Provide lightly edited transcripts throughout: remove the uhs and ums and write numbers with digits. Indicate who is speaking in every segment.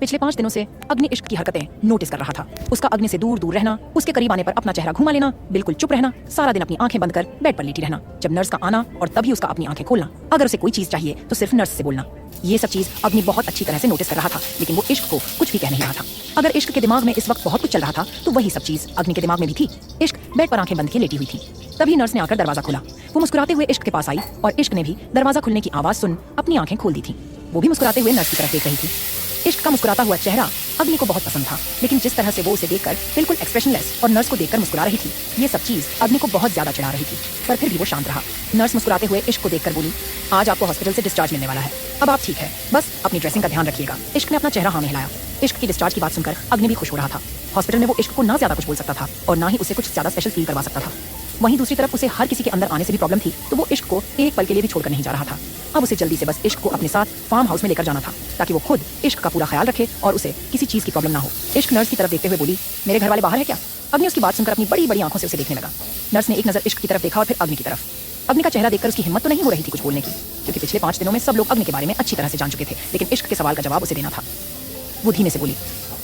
Speaker 1: पिछले 5 दिनों से अग्नि इश्क की हरकतें नोटिस कर रहा था। उसका अग्नि से दूर दूर रहना, उसके करीब आने पर अपना चेहरा घुमा लेना, बिल्कुल चुप रहना, सारा दिन अपनी आंखें बंद कर बेड पर लेटी रहना, जब नर्स का आना और तभी उसका अपनी आंखें खोलना, अगर उसे कोई चीज चाहिए तो सिर्फ नर्स से बोलना। ये सब चीज अग्नि बहुत अच्छी तरह से नोटिस कर रहा था, लेकिन वो इश्क को कुछ भी कह नहीं रहा था। अगर इश्क के दिमाग में इस वक्त बहुत कुछ चल रहा था तो वही सब चीज अग्नि के दिमाग में भी थी। इश्क बेड पर आंखें बंद किए लेटी हुई थी। तभी नर्स ने आकर दरवाजा खोला। वो मुस्कुराते हुए इश्क के पास आई और इश्क ने भी दरवाजा खुलने की आवाज सुन अपनी आंखें खोल दी थी। वो भी मुस्कुराते हुए नर्स की तरफ देख रही थी। इश्क का मुस्कुराता हुआ चेहरा अग्नि को बहुत पसंद था, लेकिन जिस तरह से वो उसे देखकर बिल्कुल एक्सप्रेशनलेस और नर्स को देखकर मुस्कुरा रही थी, ये सब चीज अग्नि को बहुत ज्यादा चिढ़ा रही थी। पर फिर भी वो शांत रहा। नर्स मुस्कुराते हुए इश्क को देखकर बोली, आज आपको हॉस्पिटल से डिस्चार्ज मिलने वाला है, अब आप ठीक है, बस अपनी ड्रेसिंग का ध्यान रखिएगा। इश्क ने अपना चेहरा हाँ में हिलाया। इश्क की डिस्चार्ज की बात सुनकर अग्नि भी खुश हो रहा था। हॉस्पिटल में वो इश्क को ना ज्यादा कुछ बोल सकता था और ना ही उसे कुछ ज्यादा स्पेशल फील करवा सकता था। वहीं दूसरी तरफ उसे हर किसी के अंदर आने से भी प्रॉब्लम थी, तो वो इश्क को एक पल के लिए भी छोड़कर नहीं जा रहा था। अब उसे जल्दी से बस इश्क को अपने साथ फार्म हाउस में लेकर जाना था, ताकि वो खुद इश्क का पूरा ख्याल रखे और उसे किसी चीज की प्रॉब्लम ना हो। इश्क नर्स की तरफ देखते हुए बोली, मेरे घर वाले बाहर है क्या? अग्नि उसकी बात सुनकर अपनी बड़ी बड़ी आंखों से उसे देखने लगा। नर्स ने एक नजर इश्क की तरफ देखा और फिर अग्नि की तरफ। अग्नि का चेहरा देखकर उसकी हिम्मत तो नहीं हो रही थी कुछ बोलने की, क्योंकि पिछले 5 दिनों में सब लोग अग्नि के बारे में अच्छी तरह से जान चुके थे, लेकिन इश्क के सवाल का जवाब उसे देना था। वो धीमे से बोली,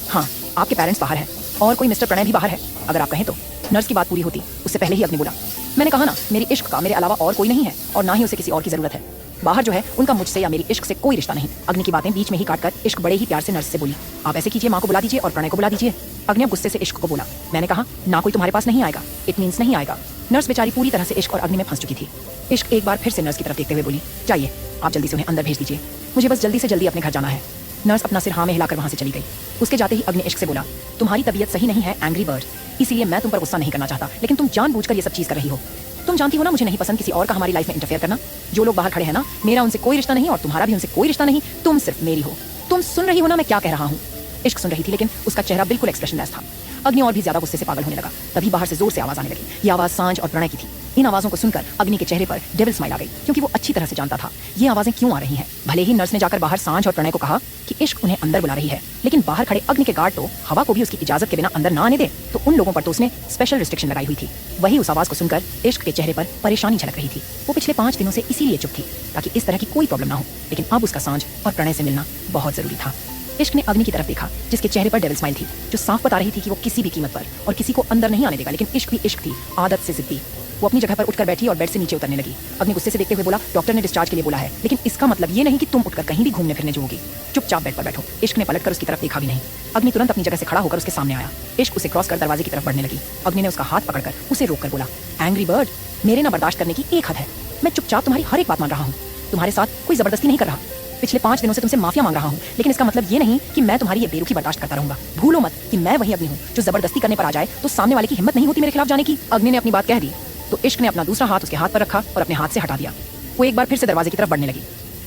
Speaker 1: हाँ, आपके पेरेंट्स बाहर हैं और कोई मिस्टर प्रणय भी बाहर है, अगर आप कहें तो। नर्स की बात पूरी होती उससे पहले ही अग्नि बोला, मैंने कहा ना, मेरी इश्क का मेरे अलावा और कोई नहीं है और ना ही उसे किसी और की जरूरत है। बाहर जो है उनका मुझसे या मेरी इश्क से कोई रिश्ता नहीं। अग्नि की बातें बीच में ही काटकर इश्क बड़े ही प्यार से नर्स से बोली, आप ऐसे कीजिए, माँ को बुला दीजिए और प्रणय को बुला दीजिए। अग्नि अब गुस्से से इश्क को बोला, मैंने कहा ना, कोई तुम्हारे पास नहीं आएगा, इट मीन्स नहीं आएगा। नर्स बेचारी पूरी तरह से इश्क और अग्नि में फंस चुकी थी। इश्क एक बार फिर से नर्स की तरफ देखते हुए बोली, जाइए, आप जल्दी से उन्हें अंदर भेज दीजिए, मुझे बस जल्दी से जल्दी अपने घर जाना है। नर्स अपना सिर हाँ में हिलाकर वहां से चली गई। उसके जाते ही अग्नि इश्क से बोला, तुम्हारी तबीयत सही नहीं है एंग्री बर्ड, इसीलिए मैं तुम पर गुस्सा नहीं करना चाहता, लेकिन तुम जानबूझकर ये सब चीज कर रही हो। तुम जानती हो ना, मुझे नहीं पसंद किसी और का हमारी लाइफ में इंटरफेयर करना। जो लोग बाहर खड़े हैं ना, मेरा उनसे कोई रिश्ता नहीं और तुम्हारा भी उनसे कोई रिश्ता नहीं, तुम सिर्फ मेरी हो। तुम सुन रही हो ना मैं क्या कह रहा हूँ? इश्क सुन रही थी, लेकिन उसका चेहरा बिल्कुल एक्सप्रेशनलेस था। अग्नि और भी ज्यादा गुस्से से पागल होने लगा। तभी बाहर से जोर से आवाज आने लगी। ये आवाज सांझ और प्रणय की थी। इन आवाजों को सुनकर अग्नि के चेहरे पर डेविल स्माइल आ गई, क्योंकि वो अच्छी तरह से जानता था ये आवाजें क्यों आ रही हैं। भले ही नर्स ने जाकर बाहर सांझ और प्रणय को कहा कि इश्क उन्हें अंदर बुला रही है, लेकिन बाहर खड़े अग्नि के गार्ड तो हवा को भी उसकी इजाजत के बिना अंदर ना आने दे, तो उन लोगों पर तो उसने स्पेशल रिस्ट्रिक्शन लगाई हुई थी। वही उस आवाज को सुनकर इश्क के चेहरे पर परेशानी झलक रही थी। वो पिछले 5 दिनों से इसीलिए चुप थी, ताकि इस तरह की कोई प्रॉब्लम ना हो, लेकिन अब उसका सांझ और प्रणय से मिलना बहुत जरूरी था। इश्क ने अग्नि की तरफ देखा, जिसके चेहरे पर डेविल स्माइल थी, जो साफ बता रही थी कि वो किसी भी कीमत पर और किसी को अंदर नहीं आने देगा, लेकिन इश्क भी इश्क थी, आदत से जिद्दी। वो अपनी जगह पर उठकर बैठी और बेड से नीचे उतरने लगी। अग्नि गुस्से से देखते हुए बोला, डॉक्टर ने डिस्चार्ज के लिए बोला है, लेकिन इसका मतलब ये नहीं कि तुम उठकर कहीं भी घूमने फिरने जाओगी। चुपचाप बेड पर बैठो। इश्क ने पलटकर उसकी तरफ देखा भी नहीं। अग्नि तुरंत अपनी जगह से खड़ा होकर उसके सामने आया। इश्क उसे क्रॉस कर दरवाजे की तरफ बढ़ने लगी। अग्नि ने उसका हाथ पकड़कर उसे रोककर बोला, एंग्री बर्ड, मेरे ना बर्दाश्त करने की एक हद है। मैं चुपचाप तुम्हारी हर एक बात मान रहा हूँ, तुम्हारे साथ कोई जबरदस्ती नहीं कर रहा। पिछले 5 दिनों से तुमसे माफिया मांग रहा हूँ, लेकिन इसका मतलब ये नहीं कि मैं तुम्हारी ये बेरुखी बर्दाश्त करता रहूंगा। भूलो मत कि मैं वही अग्नि हूँ जो जबरदस्ती करने पर आ जाए तो सामने वाले की हिम्मत नहीं होती मेरे खिलाफ जाने की। अग्नि ने अपनी बात कह दी तो इश्क ने अपना दूसरा हाथ उसके हाथ पर रखा और अपने हाथ से हटा दिया। वो एक बार फिर से दरवाजे की तरफ बढ़ने लगी।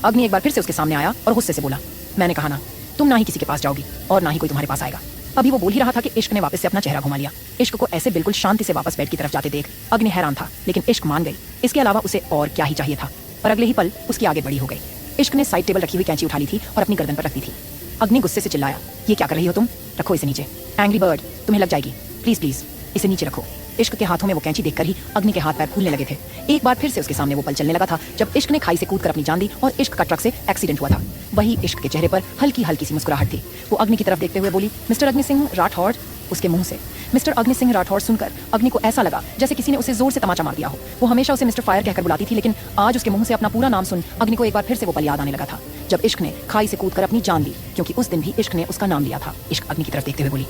Speaker 1: अग्नि एक बार फिर से उसके सामने आया और गुस्से से बोला, मैंने कहा ना, तुम ना ही किसी के पास जाओगी और ना ही कोई तुम्हारे पास आएगा। अभी वो बोल ही रहा था कि इश्क ने वापस से अपना चेहरा घुमा लिया। इश्क को ऐसे बिल्कुल शांति से वापस बेड की तरफ जाते देख अग्नि हैरान था, लेकिन इश्क मान गई। इसके अलावा उसे और क्या ही चाहिए था। पर अगले ही पल उसकी आगे बढ़ी हो गई। इश्क ने साइड टेबल रखी हुई कैंची उठा ली थी और अपनी गर्दन पर रख दी थी। अग्नि गुस्से से चिल्लाया, ये क्या कर रही हो तुम? रखो इसे नीचे। एंग्री बर्ड, तुम्हें लग जाएगी, प्लीज प्लीज इसे नीचे रखो। इश्क के हाथों में वो कैंची देखकर ही अग्नि के हाथ पैर फूलने लगे थे। एक बार फिर से उसके सामने वो पल चलने लगा था जब इश्क ने खाई से कूदकर अपनी जान दी और इश्क का ट्रक से एक्सीडेंट हुआ था। वही इश्क के चेहरे पर हल्की हल्की सी मुस्कुराहट थी। वो अग्नि की तरफ देखते हुए बोली, मिस्टर अग्नि सिंह राठौड़। उसके मुंह से मिस्टर अग्नि सिंह राठौड़ सुनकर अग्नि को ऐसा लगा जैसे किसी ने उसे जोर से तमाचा मार दिया हो। वो हमेशा उसे मिस्टर फायर कहकर बुलाती थी, लेकिन आज उसके मुंह से अपना पूरा नाम सुन अग्नि को एक बार फिर से वो पल याद आने लगा था जब इश्क ने खाई से कूदकर अपनी जान दी, क्योंकि उस दिन भी इश्क ने उसका नाम लिया था। इश्क अग्नि की तरफ देखते हुए बोली,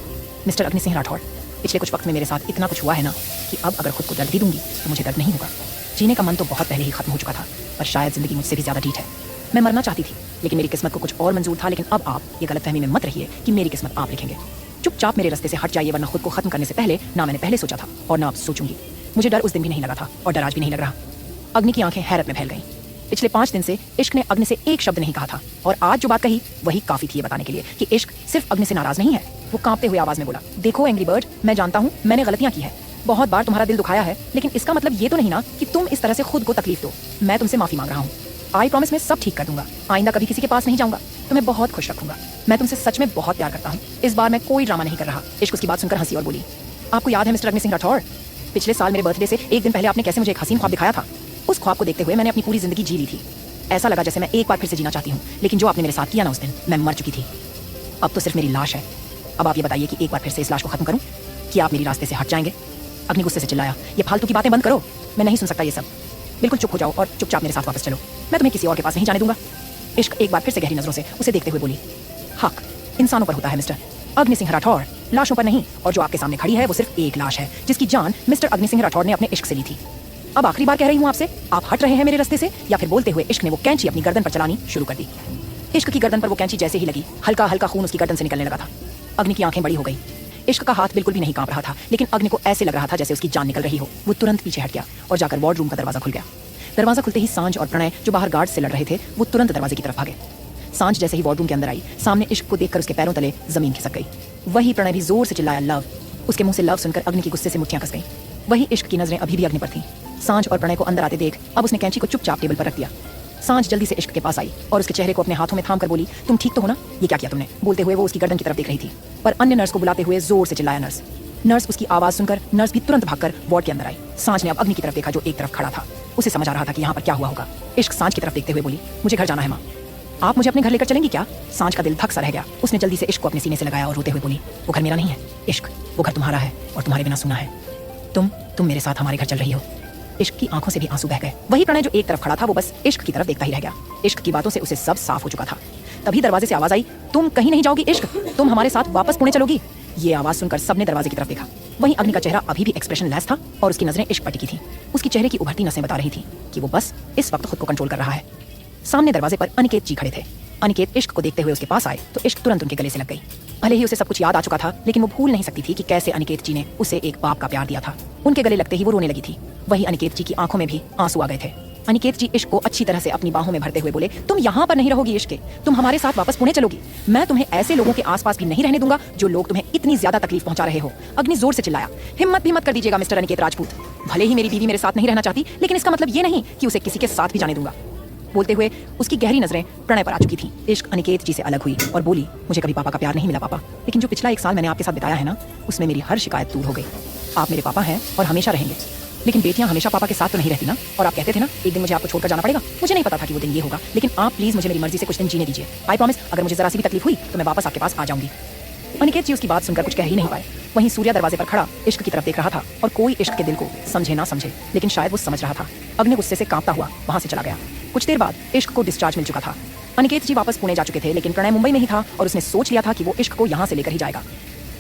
Speaker 1: मिस्टर अग्नि सिंह राठौड़, पिछले कुछ वक्त में मेरे साथ इतना कुछ हुआ है ना कि अब अगर खुद को दर्द भी दूंगी तो मुझे दर्द नहीं होगा। जीने का मन तो बहुत पहले ही खत्म हो चुका था, पर शायद जिंदगी मुझसे भी ज्यादा ढीठ है। मैं मरना चाहती थी, लेकिन मेरी किस्मत को कुछ और मंजूर था। लेकिन अब आप ये गलतफहमी में मत रहिए कि मेरी किस्मत आप लिखेंगे। चुपचाप मेरे रास्ते से हट जाइए, वरना खुद को खत्म करने से पहले ना मैंने पहले सोचा था और ना अब सोचूंगी। मुझे डर उस दिन भी नहीं लगा था और डर आज भी नहीं लग रहा। अग्नि की आंखें हैरत में फैल गईं। पिछले 5 दिन से इश्क ने अग्नि से एक शब्द नहीं कहा था और आज जो बात कही वही काफी थी ये बताने के लिए कि इश्क सिर्फ अग्नि से नाराज नहीं है। वो कांपते हुए आवाज में बोला, देखो एंग्री बर्ड, मैं जानता हूँ मैंने गलतियां की है, बहुत बार तुम्हारा दिल दुखाया है, लेकिन इसका मतलब ये तो नहीं ना कि तुम इस तरह से खुद को तकलीफ दो। मैं तुमसे माफी मांग रहा हूँ। आई प्रॉमिस मैं सब ठीक कर दूंगा। आइंदा कभी किसी के पास नहीं जाऊंगा। तुम्हें बहुत खुश रखूंगा। मैं तुमसे सच में बहुत प्यार करता हूँ। इस बार मैं कोई ड्रामा नहीं कर रहा। इश्क उसकी बात सुनकर हंसी और बोली, आपको याद है मिस्टर अग्नि सिंह राठौड़, पिछले साल मेरे बर्थडे से एक दिन पहले आपने कैसे मुझे एक हसीन ख्वाब दिखाया था? उस ख्वाब को देखते हुए मैंने अपनी पूरी जिंदगी जी ली थी। ऐसा लगा जैसे मैं एक बार फिर से जीना चाहती हूँ, लेकिन जो आपने मेरे साथ किया ना उस दिन, मैं मर चुकी थी। अब तो सिर्फ मेरी लाश है। अब आप ये बताइए कि एक बार फिर से इस लाश को खत्म करूं कि आप मेरी रास्ते से हट जाएंगे? अग्नि गुस्से से चिल्लाया, ये फालतू की बातें बंद करो, मैं नहीं सुन सकता ये सब। बिल्कुल चुप हो जाओ और चुपचाप मेरे साथ वापस चलो, मैं तुम्हें किसी और के पास नहीं जाने दूंगा। इश्क एक बार फिर से गहरी नजरों से उसे देखते हुए बोली, हक इंसानों पर होता है मिस्टर अग्नि सिंह राठौर, लाशों पर नहीं। और जो आपके सामने खड़ी है वो सिर्फ एक लाश है जिसकी जान मिस्टर अग्नि सिंह राठौर ने अपने इश्क से ली थी। अब आखिरी बार कह रही हूँ आपसे, आप हट रहे हैं मेरे रास्ते से या फिर? बोलते हुए इश्क ने वो कैंची अपनी गर्दन पर चलानी शुरू कर दी। इश्क की गर्दन पर वो कैंची जैसे ही लगी, हल्का हल्का खून उसकी गर्दन से निकलने लगा था। अग्नि की आंखें बड़ी हो गई। इश्क का हाथ बिल्कुल भी नहीं कांप रहा था, लेकिन अग्नि को ऐसे लग रहा था जैसे उसकी जान निकल रही हो। वो तुरंत पीछे हट गया और जाकर वार्डरूम का दरवाजा खुल गया। दरवाजा खुलते ही सांझ और प्रणय, जो बाहर गार्ड से लड़ रहे थे, वो तुरंत दरवाजे की तरफ भागे। सांझ जैसे ही वार्डरूम के अंदर आई, सामने इश्क को देखकर उसके पैरों तले जमीन खिसक गई। वही प्रणय भी जोर से चिल्लाया लव। उसके मुंह से लव सुनकर अग्नि की गुस्से से मुट्ठियां कस गई। वही इश्क की नजरें अभी भी अग्नि पर थीं। सांझ और प्रणय को अंदर आते देख अब उसने कैंची को चुपचाप टेबल पर रख दिया। सांझ जल्दी से इश्क के पास आई और उसके चेहरे को अपने हाथों में थाम कर बोली, तुम ठीक तो हो ना? ये क्या किया तुमने? बोलते हुए वो उसकी गर्दन की तरफ देख रही थी, पर अन्य नर्स को बुलाते हुए जोर से चिल्लाया नर्स। नर्स उसकी आवाज सुनकर नर्स भी तुरंत भागकर वार्ड के अंदर आई। सांझ ने अब अग्नि की तरफ देखा जो एक तरफ खड़ा था। उसे समझ आ रहा था कि यहाँ पर क्या हुआ होगा। इश्क सांझ की तरफ देखते हुए बोली, मुझे घर जाना है माँ, आप मुझे अपने घर लेकर चलेंगी क्या? सांझ का दिल धक सा रह गया। उसने जल्दी से इश्क को अपने सीने से लगाया और रोते हुए बोली, वो घर मेरा नहीं है इश्क, वो घर तुम्हारा है और तुम्हारे बिना सुना है। तुम मेरे साथ हमारे घर चल रही हो। इश्क की आंखों से भी आंसू बह गए। वही प्रणय जो एक तरफ खड़ा था वो बस इश्क की तरफ देखता ही रह गया। इश्क की बातों से उसे सब साफ हो चुका था। तभी दरवाजे से आवाज आई, तुम कहीं नहीं जाओगी इश्क, तुम हमारे साथ वापस पुणे चलोगी। ये आवाज सुनकर सबने दरवाजे की तरफ देखा। वहीं अग्नि का चेहरा अभी भी एक्सप्रेशन लेस था और उसकी नजरें इश्क पर टिकी थी। उसकी चेहरे की उभरती नसें बता रही थी कि वो बस इस वक्त खुद को कंट्रोल कर रहा है। सामने दरवाजे पर अनिकेत जी खड़े थे। अनिकेत इश्क को देखते हुए उसके पास आए तो इश्क तुरंत उनके गले से लग गई। भले ही उसे सब कुछ याद आ चुका था, लेकिन वो भूल नहीं सकती थी कि कैसे अनिकेत जी ने उसे एक बाप का प्यार दिया था। उनके गले लगते ही वो रोने लगी थी। वही अनिकेत जी की आंखों में भी आंसू आ गए थे। अनिकेत जी इश्क को अच्छी तरह से अपनी बाहों में भरते हुए बोले, तुम यहाँ पर नहीं रहोगी इश्क, तुम हमारे साथ वापस पुणे चलोगी। मैं तुम्हें ऐसे लोगों के आसपास भी नहीं रहने दूंगा जो लोग तुम्हें इतनी ज्यादा तकलीफ पहुंचा रहे हो। अग्नि जोर से चिल्लाया, हिम्मत भी मत कर दीजिएगा मिस्टर अनिकेत राजपूत। भले ही मेरी बीवी मेरे साथ नहीं रहना चाहती, लेकिन इसका मतलब ये नहीं कि उसे किसी के साथ भी जाने दूंगा। बोलते हुए उसकी गहरी नजरें प्रणय पर आ चुकी थी। इश्क अनिकेत जी से अलग हुई और बोली, मुझे कभी पापा का प्यार नहीं मिला पापा, लेकिन जो पिछला 1 साल मैंने आपके साथ बिताया है ना, उसमें मेरी हर शिकायत दूर हो गई। आप मेरे पापा हैं और हमेशा रहेंगे, लेकिन बेटियां हमेशा पापा के साथ तो नहीं रहती ना। और आप कहते थे ना एक दिन मुझे आपको छोड़कर जाना पड़ेगा। मुझे नहीं पता था कि वो दिन ये होगा, लेकिन आप प्लीज मुझे मेरी मर्जी से कुछ दिन जीने दीजिए। आई प्रॉमिस, अगर मुझे जरा सी भी तकलीफ हुई तो मैं वापस आपके पास आ जाऊंगी। अनिकेत जी उसकी बात सुनकर कुछ कह ही नहीं पाए। वहीं सूर्या दरवाजे पर खड़ा इश्क की तरफ देख रहा था और कोई इश्क के दिल को समझे ना समझे, लेकिन शायद वो समझ रहा था। अग्नि गुस्से से कांपता हुआ वहां से चला गया। कुछ देर बाद इश्क को डिस्चार्ज मिल चुका था। अनिकेत जी वापस पुणे जा चुके थे, लेकिन प्रणय मुंबई में ही था और उसने सोच लिया था कि वो इश्क को यहाँ से लेकर ही जाएगा।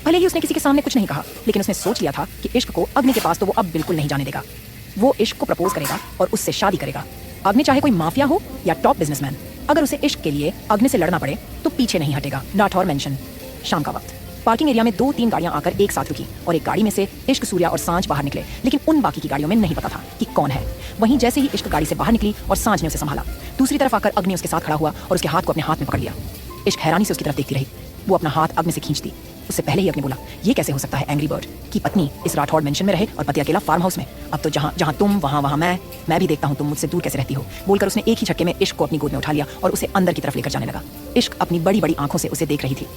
Speaker 1: भले ही उसने किसी के सामने कुछ नहीं कहा, लेकिन उसने सोच लिया था कि इश्क को अग्नि के पास तो वो अब बिल्कुल नहीं जाने देगा। वो इश्क को प्रपोज करेगा और उससे शादी करेगा। अग्नि चाहे कोई माफिया हो या टॉप बिजनेसमैन, अगर उसे इश्क के लिए अग्नि से लड़ना पड़े तो पीछे नहीं हटेगा। राठौर मेंशन। शाम का वक्त पार्किंग एरिया में 2-3 गाड़ियां आकर एक साथ रुकी और एक गाड़ी में से इश्क, सूर्या और सांझ बाहर निकले, लेकिन उन बाकी की गाड़ियों में नहीं पता था कि कौन है। वहीं जैसे ही इश्क गाड़ी से बाहर निकली और सांझ ने उसे संभाला, दूसरी तरफ आकर अग्नि उसके साथ खड़ा हुआ और उसके हाथ को अपने हाथ में पकड़ लिया। इश्क हैरानी से उसकी तरफ देखती रही। वो अपना हाथ अग्नि से खींचती। उससे पहले ही अग्नि बोला, ये कैसे हो सकता है एंग्री बर्ड की पत्नी इस राठौर मेंशन में रहे और पति अकेला फार्म हाउस में। अब तो जहाँ जहाँ तुम वहाँ मैं भी देखता हूँ तुम मुझसे दूर कैसे रहती हो। बोलकर उसने एक ही झटके में इश्क को अपनी गोद में उठा लिया और उसे अंदर की तरफ लेकर जाने लगा। इश्क अपनी बड़ी बड़ी आंखों से उसे देख रही थी।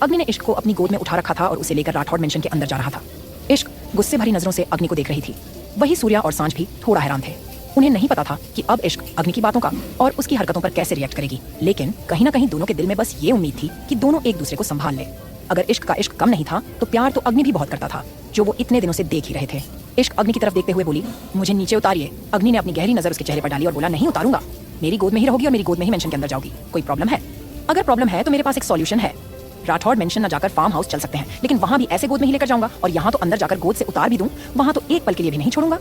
Speaker 1: अग्नि ने इश्क को अपनी गोद में उठा रखा था और उसे लेकर राठौर मेंशन के अंदर जा रहा था। इश्क गुस्से भरी नजरों से अग्नि को देख रही थी। वही सूर्या और सांझ भी थोड़ा हैरान थे। उन्हें नहीं पता था कि अब इश्क अग्नि की बातों का और उसकी हरकतों पर कैसे रिएक्ट करेगी, लेकिन कहीं ना कहीं दोनों के दिल में बस ये उम्मीद थी कि दोनों एक दूसरे को संभाल ले। अगर इश्क का इश्क कम नहीं था तो प्यार तो अग्नि भी बहुत करता था, जो वो इतने दिनों से देख ही रहे थे। इश्क अग्नि की तरफ देखते हुए बोली, मुझे नीचे उतारिए। अग्नि ने अपनी गहरी नजर उसके चेहरे पर डाली और बोला, नहीं उतारूंगा, मेरी गोद में ही रहोगी और मेरी गोद में ही मेंशन के अंदर जाओगी। कोई प्रॉब्लम है? अगर प्रॉब्लम है तो मेरे पास एक सॉल्यूशन है। राठौर मेंशन न जाकर फार्म हाउस चल सकते हैं, लेकिन वहां भी ऐसे गोद में ही लेकर जाऊंगा और यहाँ तो अंदर जाकर गोद से उतार भी दूं, वहां तो एक पल के लिए भी नहीं छोड़ूंगा।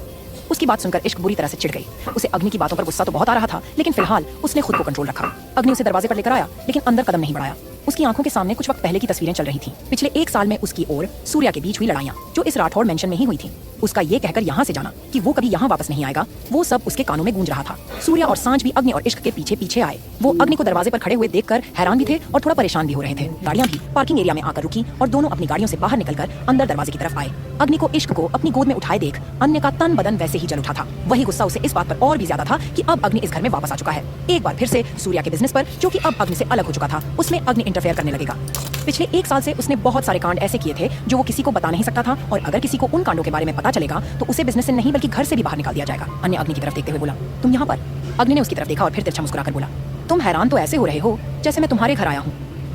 Speaker 1: उसकी बात सुनकर इश्क बुरी तरह से चिढ़ गई। उसे अग्नि की बातों पर गुस्सा तो बहुत आ रहा था, लेकिन फिलहाल उसने खुद को कंट्रोल रखा। अग्नि उसे दरवाजे पर लेकर आया, लेकिन अंदर कदम नहीं बढ़ाया। उसकी आंखों के सामने कुछ वक्त पहले की तस्वीरें चल रही थी। पिछले 1 साल में उसकी और सूर्या के बीच हुई लड़ाइयां, जो इस राठौर मेंशन में ही हुई थी। उसका ये कहकर यहाँ से जाना कि वो कभी यहाँ वापस नहीं आएगा, वो सब उसके कानों में गूंज रहा था। सूर्या और सांझ भी अग्नि और इश्क के पीछे पीछे आए। वो अग्नि को दरवाजे पर खड़े हुए देखकर हैरान भी थे और थोड़ा परेशान भी हो रहे थे। गाड़ियां भी पार्किंग एरिया में आकर रुकी और दोनों अपनी गाड़ियों से बाहर निकलकर अंदर दरवाजे की तरफ आए। अग्नि को इश्क को अपनी गोद में उठाए देख अन्य का तन बदन वैसे ही जल उठा था। वही गुस्सा उसे इस बात पर और भी ज्यादा था कि अब अग्नि इस घर में वापस आ चुका है। एक बार फिर से सूर्या के बिजनेस पर, जो कि अब अग्नि से अलग हो चुका था, उसमें अग्नि इंटरफेयर करने लगेगा। पिछले 1 साल से उसने बहुत सारे कांड ऐसे किए थे जो वो किसी को बता नहीं सकता था, और अगर किसी को उन कांडों के बारे में पता चलेगा तो उसे बिजनेस से नहीं बल्कि घर से भी बाहर निकाल दिया जाएगा। अन्य अग्नि की तरफ देखते हुए बोला, तुम यहाँ पर? अग्नि ने उसकी तरफ देखा और फिर तिरछा मुस्कुराकर बोला, तुम हैरान तो ऐसे हो रहे हो जैसे मैं तुम्हारे घर आया हूँ,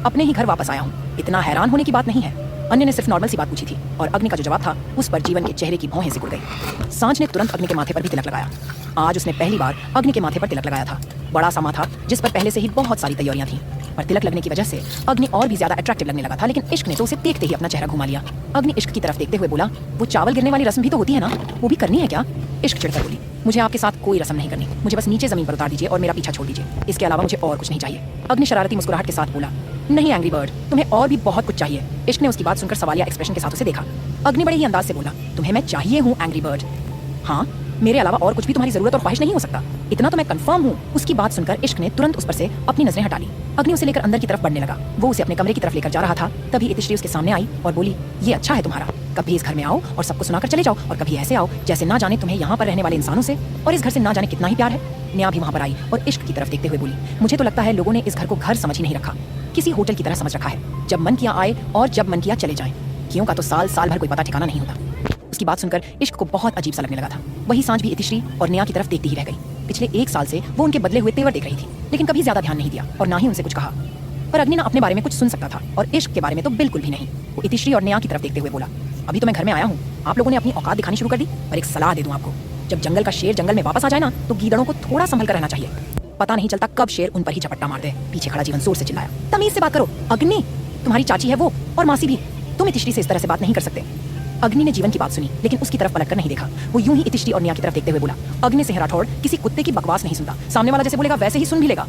Speaker 1: अपने ही घर वापस आया हूँ। इतना हैरान होने की बात नहीं है। अन्य ने सिर्फ नॉर्मल सी बात पूछी थी और अग्नि का जो जवाब था उस पर जीवन के चेहरे की भौहें सिकुड़ गई। सांझ ने तुरंत अग्नि के माथे पर भी तिलक लगाया। आज उसने पहली बार अग्नि के माथे पर तिलक लगाया था। बड़ा सा माथा जिस पर पहले से ही बहुत सारी तैयारियां थी, पर तिलक लगने की वजह से अग्नि और भी ज्यादा अट्रैक्टिव लगने लगा था। लेकिन इश्क ने तो उसे देखते ही अपना चेहरा घुमा लिया। अग्नि इश्क की तरफ देखते हुए बोला, वो चावल गिरने वाली रस्म भी तो होती है ना, वो भी करनी है क्या? इश्क चिढ़कर बोली, मुझे आपके साथ कोई रस्म नहीं करनी, मुझे बस नीचे जमीन पर उतार दीजिए और मेरा पीछा छोड़ दीजिए, इसके अलावा मुझे और कुछ नहीं चाहिए। अग्नि शरारती मुस्कुराहट के साथ बोला, नहीं एंग्री बर्ड, तुम्हें और भी बहुत कुछ चाहिए। इश्क ने उसकी बात सुनकर सवालिया एक्सप्रेशन के साथ उसे देखा। अग्नि बड़े ही अंदाज से बोला, तुम्हें मैं चाहिए हूँ एंग्री बर्ड? हाँ, मेरे अलावा और कुछ भी तुम्हारी जरूरत और ख्वाहिश नहीं हो सकता, इतना तो मैं कंफर्म हूँ। उसकी बात सुनकर इश्क ने तुरंत उस पर से अपनी नजरें हटा ली। अग्नि उसे लेकर अंदर की तरफ बढ़ने लगा। वो उसे अपने कमरे की तरफ लेकर जा रहा था, तभी इतिश्री उसके सामने आई और बोली, ये अच्छा है तुम्हारा, कभी इस घर में आओ और सबको सुनाकर चले जाओ, और कभी ऐसे आओ जैसे ना जाने तुम्हें यहाँ पर रहने वाले इंसानों से और इस घर से ना जाने कितना ही प्यार है। नेहा भी वहाँ पर आई और इश्क की तरफ देखते हुए बोली, मुझे तो लगता है लोगों ने इस घर को घर समझ ही नहीं रखा, किसी होटल की तरह समझ रखा है, जब मन किया आए और जब मन किया चले जाएं। क्यों का तो साल साल भर कोई पता ठिकाना नहीं होता। उसकी बात सुनकर इश्क को बहुत अजीब सा लगने लगा था। वही सांझ भी इतिश्री और नेहा की तरफ देखती ही रह गई। पिछले 1 साल से वो उनके बदले हुए तेवर देख रही थी, लेकिन कभी ज्यादा ध्यान नहीं दिया और ना ही उनसे कुछ कहा। पर अग्नि ना अपने बारे में कुछ सुन सकता था और इश्क के बारे में तो बिल्कुल भी नहीं। वो इतिश्री और नेहा की तरफ देखते हुए बोला, अभी तो मैं घर में आया हूँ, आप लोगों ने अपनी औकात दिखानी शुरू कर दी। पर एक सलाह दे दूं आपको, जब जंगल का शेर जंगल में वापस आ जाए ना, तो गीदड़ों को थोड़ा संभल कर रहना चाहिए। पता नहीं चलता कब शेर उन पर ही झपट्टा मार दे। पीछे खड़ा जीवन जोर से चिल्लाया, तमीज से बात करो अग्नि, तुम्हारी चाची है वो और मासी भी, तुम इतिश्री से इस तरह से बात नहीं कर सकते। अग्नि ने जीवन की बात सुनी, लेकिन उसकी तरफ पलटकर नहीं देखा। वो यूं ही इतिश्री और नेहा की तरफ देखते हुए बोला, अग्नि सिंह राठौड़ किसी कुत्ते की बकवास नहीं सुनता, सामने वाला जैसे बोलेगा वैसे ही सुन भी लेगा।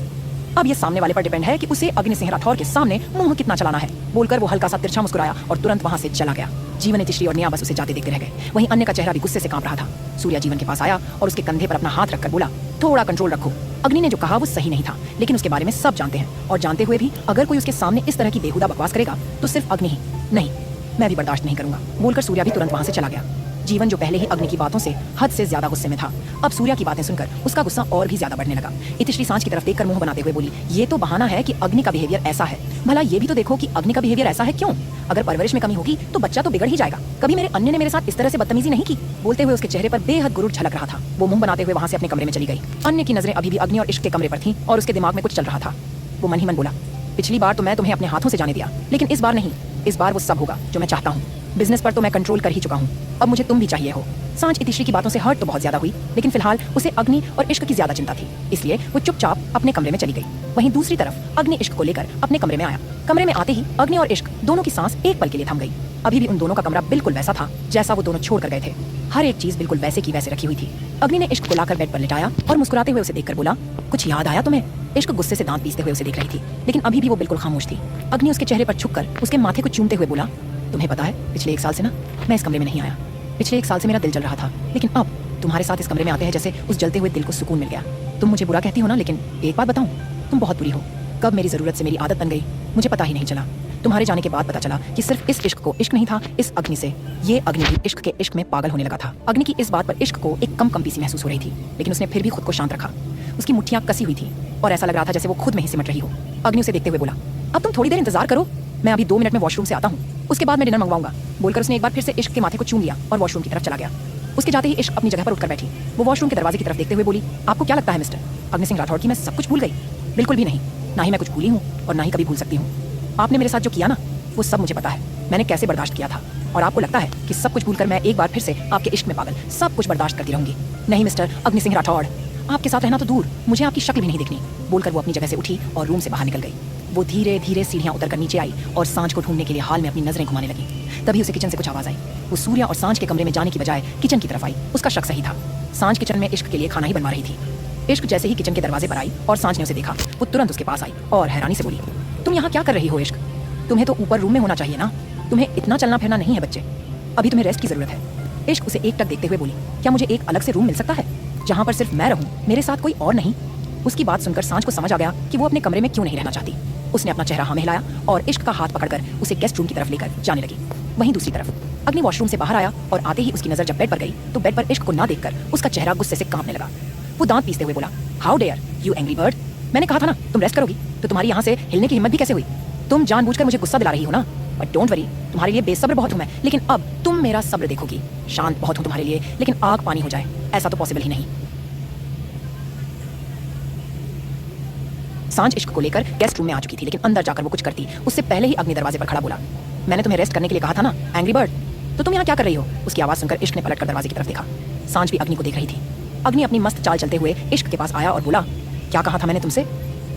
Speaker 1: अब ये सामने वाले पर डिपेंड है कि उसे अग्नि सिंह राठौड़ के सामने मुंह कितना चलाना है। बोलकर वो हल्का सा तिरछा मुस्कुराया और तुरंत वहां से चला गया। जीवन, इतिश्री और नेहा बस उसे जाते देखते रह गए। वहीं अन्य का चेहरा भी गुस्से से कांप रहा था। सूर्या जीवन के पास आया और उसके कंधे पर अपना हाथ रखकर बोला, थोड़ा कंट्रोल रखो। अग्नि ने जो कहा वो सही नहीं था, लेकिन उसके बारे में सब जानते हैं, और जानते हुए भी अगर कोई उसके सामने इस तरह की बेहुदा बकवास करेगा तो सिर्फ अग्नि ही नहीं, मैं भी बर्दाश्त नहीं करूंगा। बोलकर सूर्या भी तुरंत वहां से चला गया। जीवन, जो पहले ही अग्नि की बातों से हद से ज्यादा गुस्से में था, अब सूर्या की बातें सुनकर उसका गुस्सा और भी ज्यादा बढ़ने लगा। इतिश्री सांझ की तरफ देखकर मुंह बनाते हुए बोली, ये तो बहाना है कि अग्नि का बिहेवियर ऐसा है, भला ये भी तो देखो कि अग्नि का बिहेवियर ऐसा है क्यों? अगर परवरिश में कमी होगी तो बच्चा तो बिगड़ ही जाएगा। कभी मेरे अन्य ने मेरे साथ इस तरह से बदतमीजी नहीं की। बोलते हुए उसके चेहरे पर बेहद गुरूर झलक रहा था। वो मुंह बनाते हुए वहां से अपने कमरे में चली गई। अन्य की नजरें अभी भी अग्नि और इश्क के कमरे पर थी और उसके दिमाग में कुछ चल रहा था। वो मन ही मन बोला, पिछली बार तो मैं तुम्हें अपने हाथों से जाने दिया, लेकिन इस बार नहीं, इस बार वो सब होगा जो मैं चाहता हूँ। बिजनेस पर तो मैं कंट्रोल कर ही चुका हूँ, अब मुझे तुम भी चाहिए हो। सांझ इतिश्री की बातों से हर्ट तो बहुत ज्यादा हुई, लेकिन फिलहाल उसे अग्नि और इश्क की ज्यादा चिंता थी, इसलिए वो चुपचाप अपने कमरे में चली गई। वहीं दूसरी तरफ अग्नि इश्क को लेकर अपने कमरे में आया। कमरे में आते ही अग्नि और इश्क दोनों की सांस एक पल के लिए थम गई। अभी भी उन दोनों का कमरा बिल्कुल वैसा था जैसा वो दोनों छोड़ कर गए थे। हर एक चीज बिल्कुल वैसे की वैसे रखी हुई थी। अग्नि ने इश्क को लाकर बेड पर लिटाया और मुस्कुराते हुए उसे देखकर बोला, कुछ याद आया तुम्हें? इश्क गुस्से से दांत पीसते हुए उसे देख रही थी, लेकिन अभी भी वो बिल्कुल खामोश थी। अग्नि उसके चेहरे पर झुककर उसके माथे को चूमते हुए बोला, तुम्हें पता है पिछले 1 साल से ना मैं इस कमरे में नहीं आया। पिछले 1 साल से मेरा दिल जल रहा था, लेकिन अब तुम्हारे साथ इस कमरे में आते हैं जैसे उस जलते हुए दिल को सुकून मिल गया। तुम मुझे बुरा कहती हो ना, लेकिन एक बात बताऊं, तुम बहुत बुरी हो। कब मेरी जरूरत से मेरी आदत बन गई मुझे पता ही नहीं चला। तुम्हारे जाने के बाद पता चला कि सिर्फ इस इश्क को इश्क नहीं था, इस अग्नि से ये अग्नि भी इश्क के इश्क में पागल होने लगा था। अग्नि की इस बात पर इश्क को एक कंपी सी महसूस हो रही थी, लेकिन उसने फिर भी खुद को शांत रखा। उसकी मुट्ठियां कसी हुई थी और ऐसा लग रहा था जैसे वो खुद में ही सिमट रही हो। अग्नि उसे देखते हुए बोला, अब तुम थोड़ी देर इंतजार करो, मैं अभी 2 मिनट में वॉशरूम से आता हूँ, उसके बाद मैं डिनर मंगवाऊंगा। बोलकर उसने एक बार फिर से इश्क के माथे को चूम लिया और वॉशरूम की तरफ चला गया। उसके जाते ही इश्क अपनी जगह पर उठकर बैठी। वो वॉशरूम के दरवाजे की तरफ देखते हुए बोली, आपको क्या लगता है मिस्टर अग्नि सिंह राठौड़ की मैं सब कुछ भूल गई? बिल्कुल भी नहीं, ना ही मैं कुछ भूली हूँ और ना ही कभी भूल सकती हूँ। आपने मेरे साथ जो किया ना, वो सब मुझे पता है, मैंने कैसे बर्दाश्त किया था। और आपको लगता है कि सब कुछ भूलकर मैं एक बार फिर से आपके इश्क में पागल सब कुछ बर्दाश्त करती रहूंगी? नहीं मिस्टर अग्नि सिंह राठौड़, आपके साथ रहना तो दूर, मुझे आपकी शक्ल भी नहीं दिखनी। बोलकर वो अपनी जगह से उठी और रूम से बाहर निकल गई। वो धीरे धीरे सीढ़ियां उतरकर नीचे आई और सांझ को ढूंढने के लिए हाल में अपनी नजरें घुमाने लगी। तभी उसे किचन से कुछ आवाज आई। वो सूर्या और सांझ के कमरे में जाने की बजाय किचन की तरफ आई। उसका शक सही था, सांझ किचन में इश्क के लिए खाना ही बनवा रही थी। इश्क जैसे ही किचन के दरवाजे पर आई और सांझ ने उसे देखा, वो तुरंत उसके पास आई और हैरानी से बोली, तुम यहाँ क्या कर रही हो इश्क? तुम्हें तो ऊपर रूम में होना चाहिए ना, तुम्हें इतना चलना फिरना नहीं है बच्चे, अभी तुम्हें रेस्ट की जरूरत है। इश्क उसे एक टक देखते हुए बोली, क्या मुझे एक अलग से रूम मिल सकता है जहाँ पर सिर्फ मैं रहूँ, मेरे साथ कोई और नहीं? उसकी बात सुनकर सांझ को समझ आ गया कि वो अपने कमरे में क्यों नहीं रहना चाहती। उसने अपना चेहरा हाँ में हिलाया और इश्क का हाथ पकड़कर उसे गेस्ट रूम की तरफ लेकर जाने लगी। वहीं दूसरी तरफ अग्नि वॉशरूम से बाहर आया और आते ही उसकी नजर जब बेड पर गई तो बेड पर इश्क को ना देखकर उसका चेहरा गुस्से से कांपने लगा। वो दांत पीसते हुए बोला, how dare you angry bird, मैंने कहा था ना तुम रेस्ट करोगी, तो तुम्हारी यहाँ से हिलने की हिम्मत भी कैसे हुई? तुम जानबूझकर मुझे गुस्सा दिला रही हो ना, बट डोंट वरी, तुम्हारे लिए बेसब्र बहुत हूं मैं, लेकिन अब तुम मेरा सब्र देखोगी। शांत बहुत हूं तुम्हारे लिए, लेकिन आग पानी हो जाए ऐसा तो पॉसिबल ही नहीं। सांझ इश्क को लेकर गेस्ट रूम में आ चुकी थी, लेकिन अंदर जाकर वो कुछ करती उससे पहले ही अग्नि दरवाजे पर खड़ा बोला, मैंने तुम्हें रेस्ट करने के लिए कहा था ना एंग्री बर्ड, तो तुम यहाँ क्या कर रही हो? उसकी आवाज़ सुनकर इश्क ने पलटकर दरवाजे की तरफ देखा। सांझ भी अग्नि को देख रही थी। अग्नि अपनी मस्त चाल चलते हुए इश्क के पास आया और बोला, क्या कहा था मैंने तुमसे?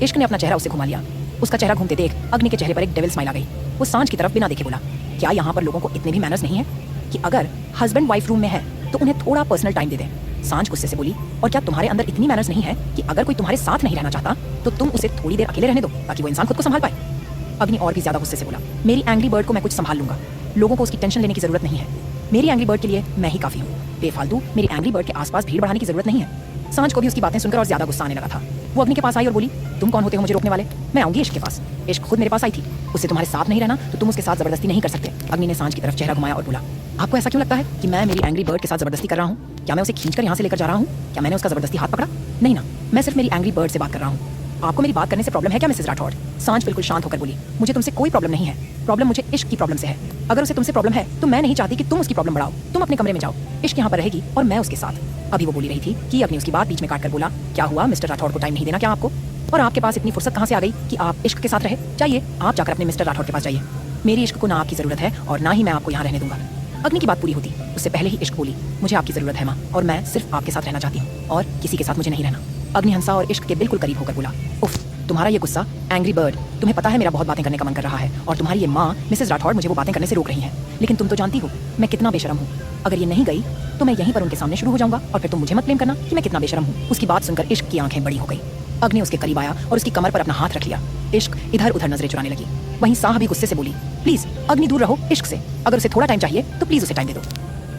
Speaker 1: इश्क ने अपना चेहरा उससे घुमा लिया। उसका चेहरा घूमते देख अग्नि के चेहरे पर एक डेविल स्माइल आ गई। वो सांझ की तरफ बिना देखे बोला, क्या यहाँ पर लोगों को इतने भी मैनर्स नहीं है कि अगर हस्बैंड वाइफ रूम में है तो उन्हें थोड़ा पर्सनल टाइम दे दें? सांझ गुस्से से बोली, और क्या तुम्हारे अंदर इतनी मैनर्स नहीं है कि अगर कोई तुम्हारे साथ नहीं रहना चाहता तो तुम उसे थोड़ी देर अकेले रहने दो ताकि वो इंसान खुद को संभाल पाए? अग्नि और भी ज्यादा गुस्से से बोला, मेरी एंग्री बर्ड को मैं कुछ संभाल लूंगा, लोगों को उसकी टेंशन लेने की जरूरत नहीं है। मेरी एंग्री बर्ड के लिए मैं ही काफी हूँ, बेफालतू मेरी एंग्री बर्ड के आसपास भीड़ बढ़ाने की जरूरत नहीं है। सांझ को भी उसकी बातें सुनकर और ज्यादा गुस्सा आने लगा था। वो अग्नि के पास आई और बोली, तुम कौन होते हो मुझे रोकने वाले? मैं आऊंगी इश्क के पास। इश्क खुद मेरे पास आई थी, उससे तुम्हारे साथ नहीं रहना तो तुम उसके साथ जबरदस्ती नहीं कर सकते। अग्नि ने सांझ की तरफ चेहरा घुमाया और बोला, आपको ऐसा क्यों लगता है कि मैं मेरी एंग्री बर्ड के साथ जबरदस्ती कर रहा हूँ? क्या मैं उसे खींचकर यहाँ से लेकर जा रहा हूँ? क्या मैंने उसका जबरदस्ती हाथ पकड़ा? नहीं ना, मैं सिर्फ मेरी एंग्री बर्ड से बात कर रहा हूँ। आपको मेरी बात करने से प्रॉब्लम है क्या मिसेस राठौड़? सांझ बिल्कुल शांत होकर बोली, मुझे तुमसे कोई प्रॉब्लम नहीं है, प्रॉब्लम मुझे इश्क की प्रॉब्लम से है। अगर उसे तुमसे प्रॉब्लम है तो मैं नहीं चाहती कि तुम उसकी प्रॉब्लम बढ़ाओ। तुम अपने कमरे में जाओ, इश्क यहाँ पर रहेगी और मैं उसके साथ। अभी वो बोली रही थी कि अग्नि उसकी बात बीच में काटकर बोला, क्या हुआ मिस्टर राठौड़ को टाइम नहीं देना क्या आपको? और आपके पास इतनी फुर्सत कहाँ से आ गई कि आप इश्क के साथ रहे? चाहिए आप जाकर अपने मिस्टर राठौड़ के पास जाइए। मेरी इश्क को ना आपकी जरूरत है और ना ही मैं आपको यहाँ रहने दूंगा। अग्नि की बात पूरी होती उससे पहले ही इश्क बोली, मुझे आपकी जरूरत है माँ, और मैं सिर्फ आपके साथ रहना चाहती हूँ और किसी के साथ मुझे नहीं रहना। अग्नि हंसा और इश्क के बिल्कुल करीब होकर बोला, उफ, तुम्हारा ये गुस्सा एंग्री बर्ड, तुम्हें पता है मेरा बहुत बातें करने का मन कर रहा है और तुम्हारी ये माँ मिसेस राठौड़ मुझे वो बातें करने से रोक रही हैं, लेकिन तुम तो जानती हो मैं कितना बेशरम हूँ। अगर ये नहीं गई तो मैं यहीं पर उनके सामने शुरू हो जाऊंगा और फिर तुम मुझे मत ब्लेम करना कि मैं कितना बेशरम हूँ। उसकी बात सुनकर इश्क की आंखें बड़ी हो गई। अग्नि उसके करीब आया और उसकी कमर पर अपना हाथ रख लिया। इश्क इधर उधर नजरें चुराने लगी। वहीं सांझ भी गुस्से से बोली, प्लीज अग्नि दूर रहो इश्क से, अगर उसे थोड़ा टाइम चाहिए तो प्लीज उसे टाइम दे दो।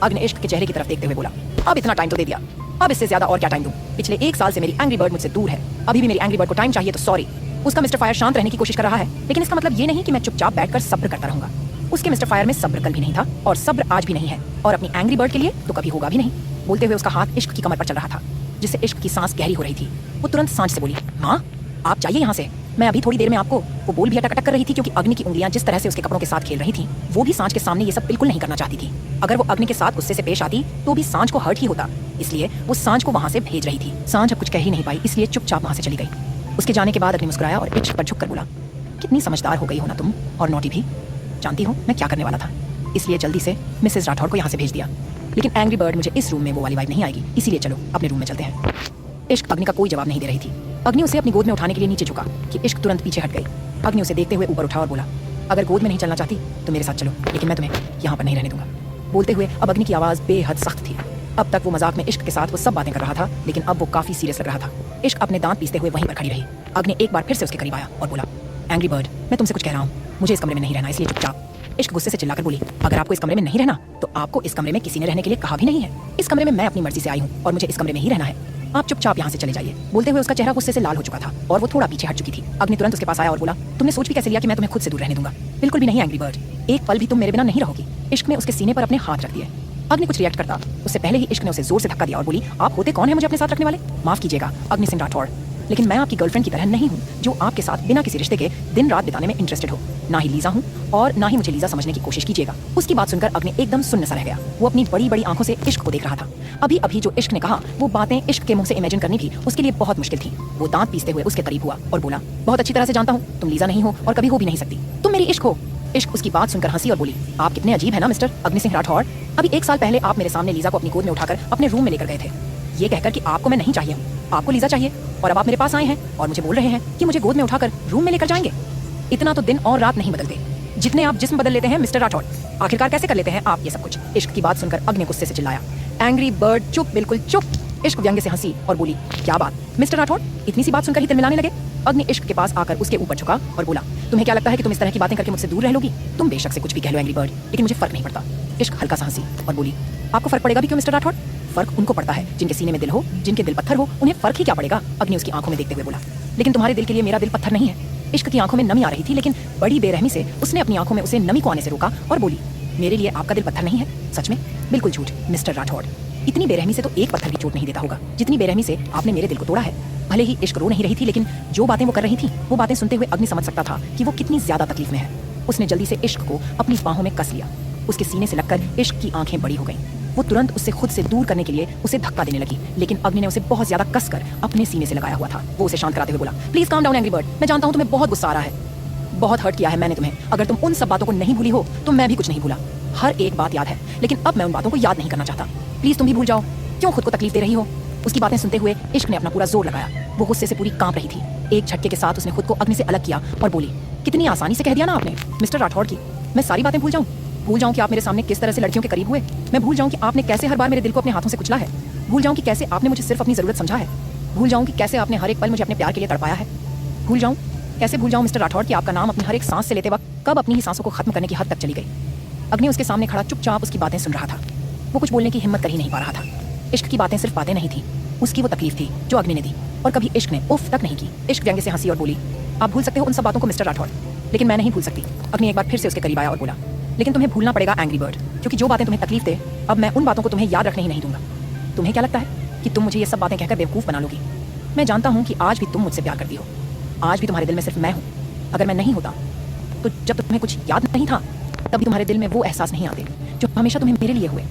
Speaker 1: अग्नि इश्क के चेहरे की तरफ देखते हुए बोला, अब इतना टाइम तो दे दिया, अब इससे ज्यादा और क्या टाइम दूं? पिछले 1 साल से मेरी एंग्री बर्ड मुझसे दूर है, अभी भी मेरी एंग्री बर्ड को टाइम चाहिए तो सॉरी। उसका मिस्टर फायर शांत रहने की कोशिश कर रहा है, लेकिन इसका मतलब ये नहीं कि मैं चुपचाप बैठकर सब्र करता रहूंगा। उसके मिस्टर फायर में सब्र कल भी नहीं था और सब्र आज भी नहीं है, और अपनी एंग्री बर्ड के लिए तो कभी होगा भी नहीं। बोलते हुए उसका हाथ इश्क की कमर पर चल रहा था, जिससे इश्क की सांस गहरी हो रही थी। वो तुरंत सांझ से बोली, माँ आप जाइए यहाँ से, मैं अभी थोड़ी देर में आपको। वो बोल भी अटक अटक कर रही थी क्योंकि अग्नि की उंगलियां जिस तरह से उसके कपड़ों के साथ खेल रही थी, वो भी सांझ के सामने ये सब बिल्कुल नहीं करना चाहती थी। अगर वो अग्नि के साथ गुस्से से पेश आती तो भी सांझ को हर्ट ही होता, इसलिए वो सांझ को वहां से भेज रही थी। सांझ अब कुछ कह ही नहीं पाई, इसलिए चुपचाप वहां से चली गई। उसके जाने के बाद अग्नि मुस्कुराया और इश्क पर झुककर बोला, कितनी समझदार हो गई हो ना तुम, और नोटी भी। जानती हो मैं क्या करने वाला था, इसलिए जल्दी से मिसेस राठौड़ को यहाँ से भेज दिया, लेकिन एंग्री बर्ड मुझे इस रूम में वो वाली वाइब नहीं आएगी, इसीलिए चलो अपने रूम में चलते हैं। इश्क अग्नि का कोई जवाब नहीं दे रही थी। अग्नि उसे अपनी गोद में उठाने के लिए नीचे झुका कि इश्क तुरंत पीछे हट गई। अग्नि उसे देखते हुए ऊपर उठा और बोला, अगर गोद में नहीं चलना चाहती तो मेरे साथ चलो, लेकिन मैं तुम्हें यहाँ पर नहीं रहने दूंगा। बोलते हुए अब अग्नि की आवाज़ बेहद सख्त थी। अब तक वो मजाक में इश्क के साथ वो सब बातें कर रहा था, लेकिन अब वो काफी सीरियस लग रहा था। इश्क अपने दांत पीसते हुए वहीं पर खड़ी रही। अग्नि एक बार फिर से उसके करीब आया और बोला, एंग्री बर्ड मैं तुमसे कुछ कह रहा हूँ, मुझे इस कमरे में नहीं रहना, इसलिए चुपचाप। इश्क गुस्से से चिल्लाकर बोली, अगर आपको इस कमरे में नहीं रहना तो आपको इस कमरे में किसी ने रहने के लिए कहा भी नहीं है। इस कमरे में मैं अपनी मर्जी से आई हूँ और मुझे इस कमरे में ही रहना है, आप चुपचाप यहाँ से चले जाइए। बोलते हुए उसका चेहरा गुस्से से लाल हो चुका था और वो थोड़ा पीछे हट चुकी थी। अग्नि तुरंत उसके पास आया और बोला, तुमने सोच भी कैसे लिया कि मैं तुम्हें खुद से दूर रहने दूंगा? बिल्कुल भी नहीं एंग्री बर्ड, एक पल भी तुम मेरे बिना नहीं रहोगी। इश्क ने उसके सीने पर अपने हाथ रख दिए। अग्नि कुछ रिएक्ट करता उससे पहले ही इश्क ने उसे जोर से धक्का दिया और बोली, आप होते कौन है मुझे अपने साथ रखने वाले? माफ कीजिएगा अग्नि सिंह राठौड़, लेकिन मैं आपकी गर्लफ्रेंड की तरह नहीं हूँ जो आपके साथ बिना किसी रिश्ते के दिन रात बिताने में इंटरेस्टेड हो। ना ही लीजा हूँ और ना ही मुझे लीजा समझने की कोशिश कीजिएगा। उसकी बात सुनकर अग्नि एकदम सुन्न सा रह गया। वो अपनी बड़ी बड़ी आंखों से इश्क को देख रहा था। अभी अभी जो इश्क ने कहा वो बातें इश्क के मुंह से इमेजिन करनी भी उसके लिए बहुत मुश्किल थी। वो दांत पीसते हुए उसके करीब हुआ और बोला, बहुत अच्छी तरह से जानता हूँ तुम लीजा नहीं हो और कभी हो भी नहीं सकती, तुम मेरी इश्क हो। इश्क उसकी बात सुनकर हंसी और बोली, आप कितने अजीब है ना मिस्टर अग्नि सिंह राठौड़, अभी 1 साल पहले आप मेरे सामने लीजा को अपनी गोद में उठाकर अपने रूम में लेकर गए थे, ये कहकर कि आपको मैं नहीं चाहिए हूँ, आपको लीजा चाहिए, और अब आप मेरे पास आए हैं और मुझे बोल रहे हैं कि मुझे गोद में उठाकर रूम में लेकर जाएंगे। इतना तो दिन और रात नहीं बदलते जितने आप जिस्म बदल लेते हैं मिस्टर राठौड़, आखिरकार कैसे कर लेते हैं आप ये सब कुछ? इश्क की बात सुनकर अग्नि गुस्से से चिल्लाया, एंग्री बर्ड चुप, बिल्कुल चुप। इश्क व्यंग्य से हंसी और बोली, क्या बात मिस्टर राठौड़, इतनी सी बात सुनकर ही तिलमिलाने लगे? अग्नि इश्क के पास आकर उसके ऊपर झुका और बोला, तुम्हें क्या लगता है कि तुम इस तरह की बातें करके मुझसे दूर रह लोगी? तुम बेशक से कुछ भी कह लो एंग्री बर्ड, लेकिन मुझे फर्क नहीं पड़ता। इश्क हल्का सा हंसी और बोली, आपको फर्क पड़ेगा भी क्यों मिस्टर राठौड़? फर्क उनको पड़ता है जिनके सीने में दिल हो, जिनके दिल पत्थर हो, उन्हें फर्क ही क्या पड़ेगा? अग्नि उसकी आंखों में देखते हुए बोला, लेकिन तुम्हारे दिल के लिए मेरा दिल पत्थर नहीं है। इश्क की आंखों में नमी आ रही थी, लेकिन बड़ी बेरहमी से उसने अपनी आंखों में उसे नमी को आने से रोका और बोली, मेरे लिए आपका दिल पत्थर नहीं है? सच में? बिल्कुल झूठ मिस्टर राठौड़, इतनी बेरहमी से तो एक पत्थर भी चोट नहीं देता होगा जितनी बेरहमी से आपने मेरे दिल को तोड़ा है। भले ही इश्क रो नहीं रही थी, लेकिन जो बातें वो कर रही थी वो बातें सुनते हुए अग्नि समझ सकता था कि वो कितनी ज्यादा तकलीफ में है। उसने जल्दी से इश्क को अपनी बाहों में कस लिया। उसके सीने से लगकर इश्क की आंखें बड़ी हो गईं। वो तुरंत उससे खुद से दूर करने के लिए उसे धक्का देने लगी, लेकिन अग्नि ने उसे बहुत ज्यादा कसकर अपने सीने से लगाया हुआ था। वो उसे शांत कराते हुए बोला, please calm down angry bird, मैं जानता हूँ तुम्हें बहुत गुस्सा आ रहा है, बहुत हर्ट किया है मैंने तुम्हें। अगर तुम उन सब बातों को नहीं भूली हो तो मैं भी कुछ नहीं भूला। हर एक बात याद है, लेकिन अब मैं उन बातों को याद नहीं करना चाहता। प्लीज तुम भी भूल जाओ। क्यों खुद को तकलीफ दे रही हो? उसकी बातें सुनते हुए इश्क ने अपना पूरा जोर लगाया। वो गुस्से से पूरी कांप रही थी। एक झटके के साथ उसने खुद को अग्नि से अलग किया और बोली, कितनी आसानी से कह दिया ना आपने मिस्टर राठौड़ की। मैं सारी बातें भूल जाऊं कि आप मेरे सामने किस तरह से लड़कियों के करीब हुए। मैं भूल जाऊं कि आपने कैसे हर बार मेरे दिल को अपने हाथों से कुचला है। भूल जाऊं कि कैसे आपने मुझे सिर्फ अपनी जरूरत समझा है। भूल जाऊं कि कैसे आपने हर एक पल मुझे अपने प्यार के लिए तड़पाया है। भूल जाऊं मिस्टर राठौड़ कि आपका नाम अपनी हर एक सांस से लेते वक्त कब अपनी ही सांसों को खत्म करने की हद तक चली गई। अग्नि उसके सामने खड़ा चुपचाप उसकी बातें सुन रहा था। वो कुछ बोलने की हिम्मत कर ही नहीं पा रहा था। इश्क की बातें सिर्फ बातें नहीं थी, उसकी वो तकलीफ थी जो अग्नि ने दी, और कभी इश्क ने उफ तक नहीं की। इश्क व्यंग्य से हंसी और बोली, आप भूल सकते हो उन सब बातों को मिस्टर राठौड़, लेकिन मैं नहीं भूल सकती। अग्नि एक बार फिर से उसके करीब आया और बोला, लेकिन तुम्हें भूलना पड़ेगा एंग्री बर्ड, क्योंकि जो बातें तुम्हें तकलीफ दे अब मैं उन बातों को तुम्हें याद रखने ही नहीं दूंगा। तुम्हें क्या लगता है कि तुम मुझे ये सब बातें कहकर बेवकूफ़ बना लोगी? मैं जानता हूँ कि आज भी तुम मुझसे प्यार करती हो, आज भी तुम्हारे दिल में सिर्फ मैं हूँ। अगर मैं नहीं होता तो जब तक तुम्हें कुछ याद नहीं था तभी तुम्हारे दिल में वो एहसास नहीं आते जो हमेशा तुम्हें मेरे लिए हुए।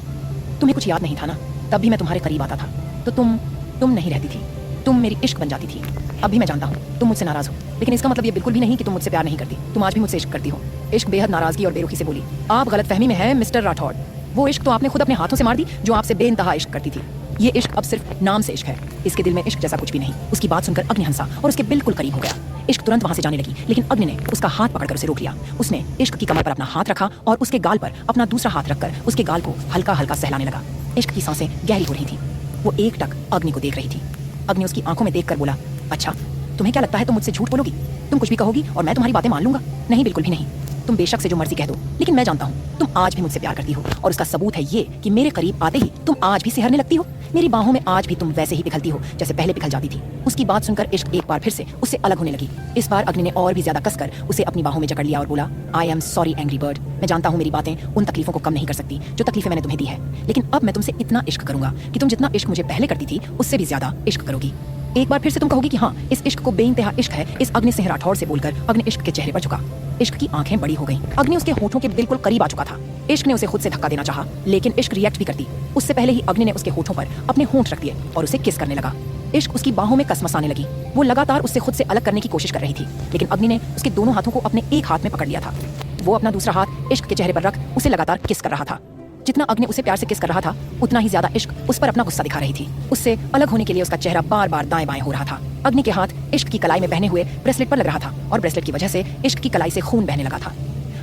Speaker 1: तुम्हें कुछ याद नहीं था ना, तब भी मैं तुम्हारे करीब आता था तो तुम नहीं रहती थी, तुम मेरी इश्क बन जाती थी। अब भी मैं जानता हूँ तुम मुझसे नाराज हो, लेकिन इसका मतलब ये बिल्कुल भी नहीं कि तुम मुझसे प्यार नहीं करती। तुम आज भी मुझसे इश्क करती हो। इश्क बेहद नाराजगी और बेरुखी से बोली, आप गलतफहमी में हैं मिस्टर राठौड़। वो इश्क तो आपने खुद अपने हाथों से मार दी जो आपसे बेइंतहा इश्क करती थी। ये इश्क अब सिर्फ नाम से इश्क है, इसके दिल में इश्क जैसा कुछ भी नहीं। उसकी बात सुनकर अग्नि हंसा और उसके बिल्कुल करीब हो गया। इश्क तुरंत वहां से जाने लगी, लेकिन अग्नि ने उसका हाथ पकड़कर उसे रोक लिया। उसने इश्क की कमर पर अपना हाथ रखा और उसके गाल पर अपना दूसरा हाथ रखकर उसके गाल को हल्का हल्का सहलाने लगा। इश्क की सांसें गहरी हो रही थी। वो एक टक अग्नि को देख रही थी। अग्नि उसकी आंखों में देखकर बोला, अच्छा तुम्हें क्या लगता है तुम मुझसे झूठ बोलोगी? तुम कुछ भी कहोगी और मैं तुम्हारी बातें मान लूंगा? नहीं, बिल्कुल भी नहीं। तुम बेशक से जो मर्जी कह दो, लेकिन मैं जानता हूँ तुम आज भी मुझसे प्यार करती हो, और उसका सबूत है ये कि मेरे करीब आते ही तुम आज भी सिहरने लगती हो। मेरी बाहों में आज भी तुम वैसे ही पिघलती हो जैसे पहले पिघल जाती थी। उसकी बात सुनकर इश्क एक बार फिर से उससे अलग होने लगी। इस बार अग्नि ने और भी ज्यादा कसकर उसे अपनी बाहों में जकड़ लिया और बोला, I am sorry angry bird. मैं जानता हूँ मेरी बातें उन तकलीफों को कम नहीं कर सकती जो तकलीफें मैंने तुम्हें दी है, लेकिन अब मैं तुमसे इतना इश्क करूंगा कि तुम जितना इश्क मुझे पहले करती थी उससे भी ज्यादा इश्क करोगी। एक बार फिर से तुम कहोगी कि हाँ इस इश्क को बेइंतहा इश्क है। इस अग्नि सिंह राठौड़ से बोलकर अग्नि इश्क के चेहरे पर झुका। इश्क की आंखें बड़ी हो गईं। अग्नि उसके होठों के बिल्कुल करीब आ चुका था। इश्क ने उसे खुद से धक्का देना चाहा, लेकिन इश्क रिएक्ट भी करती। उससे पहले ही अग्नि ने उसके होठों पर अपने होंठ रख दिए और उसे किस करने लगा। इश्क उसकी बाहों में कसमसाने लगी। वो लगातार उससे खुद से अलग करने की कोशिश कर रही थी, लेकिन अग्नि ने उसके दोनों हाथों को अपने एक हाथ में पकड़ लिया था। वो अपना दूसरा हाथ इश्क के चेहरे पर रख उसे लगातार किस कर रहा था। जितना अग्नि उसे प्यार से किस कर रहा था, उतना ही ज्यादा इश्क उस पर अपना गुस्सा दिखा रही थी। उससे अलग होने के लिए उसका चेहरा बार बार दाएं बाएं हो रहा था। अग्नि के हाथ इश्क की कलाई में पहने हुए ब्रेसलेट पर लग रहा था और ब्रेसलेट की वजह से इश्क की कलाई से खून बहने लगा था।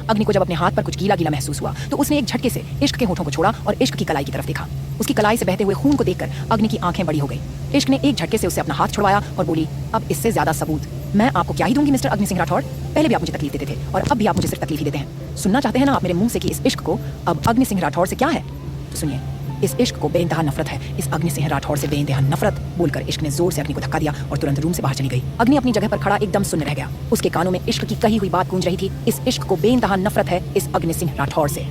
Speaker 1: अग्नि को जब अपने हाथ पर कुछ गीला गीला महसूस हुआ तो उसने एक झटके से इश्क के होठों को छोड़ा और इश्क की कलाई की तरफ देखा। उसकी कलाई से बहते हुए खून को देखकर अग्नि की आंखें बड़ी हो गई। इश्क ने एक झटके से उससे अपना हाथ छुड़वाया और बोली, अब इससे ज्यादा सबूत मैं आपको क्या ही दूंगी मिस्टर अग्नि सिंह राठौड़। पहले भी आप मुझे तकलीफ देते थे और अब भी आप मुझे सिर्फ तकलीफ ही देते हैं। सुनना चाहते हैं ना आप मेरे मुंह से कि इस इश्क को अब अग्नि सिंह राठौड़ से क्या है? तो सुनिए, इस इश्क को बेइंतहा नफरत है। इस अग्नि सिंह राठौड़ से बेइंतहा नफरत बोलकर इश्क ने जोर से अग्नि को धक्का दिया और तुरंत रूम से बाहर चली गई। अग्नि अपनी जगह पर खड़ा एकदम सुन्न रह गया। उसके कानों में इश्क की कही हुई बात गूंज रही थी, इस इश्क को बेइंतहा नफरत है इस अग्नि सिंह राठौड़ से।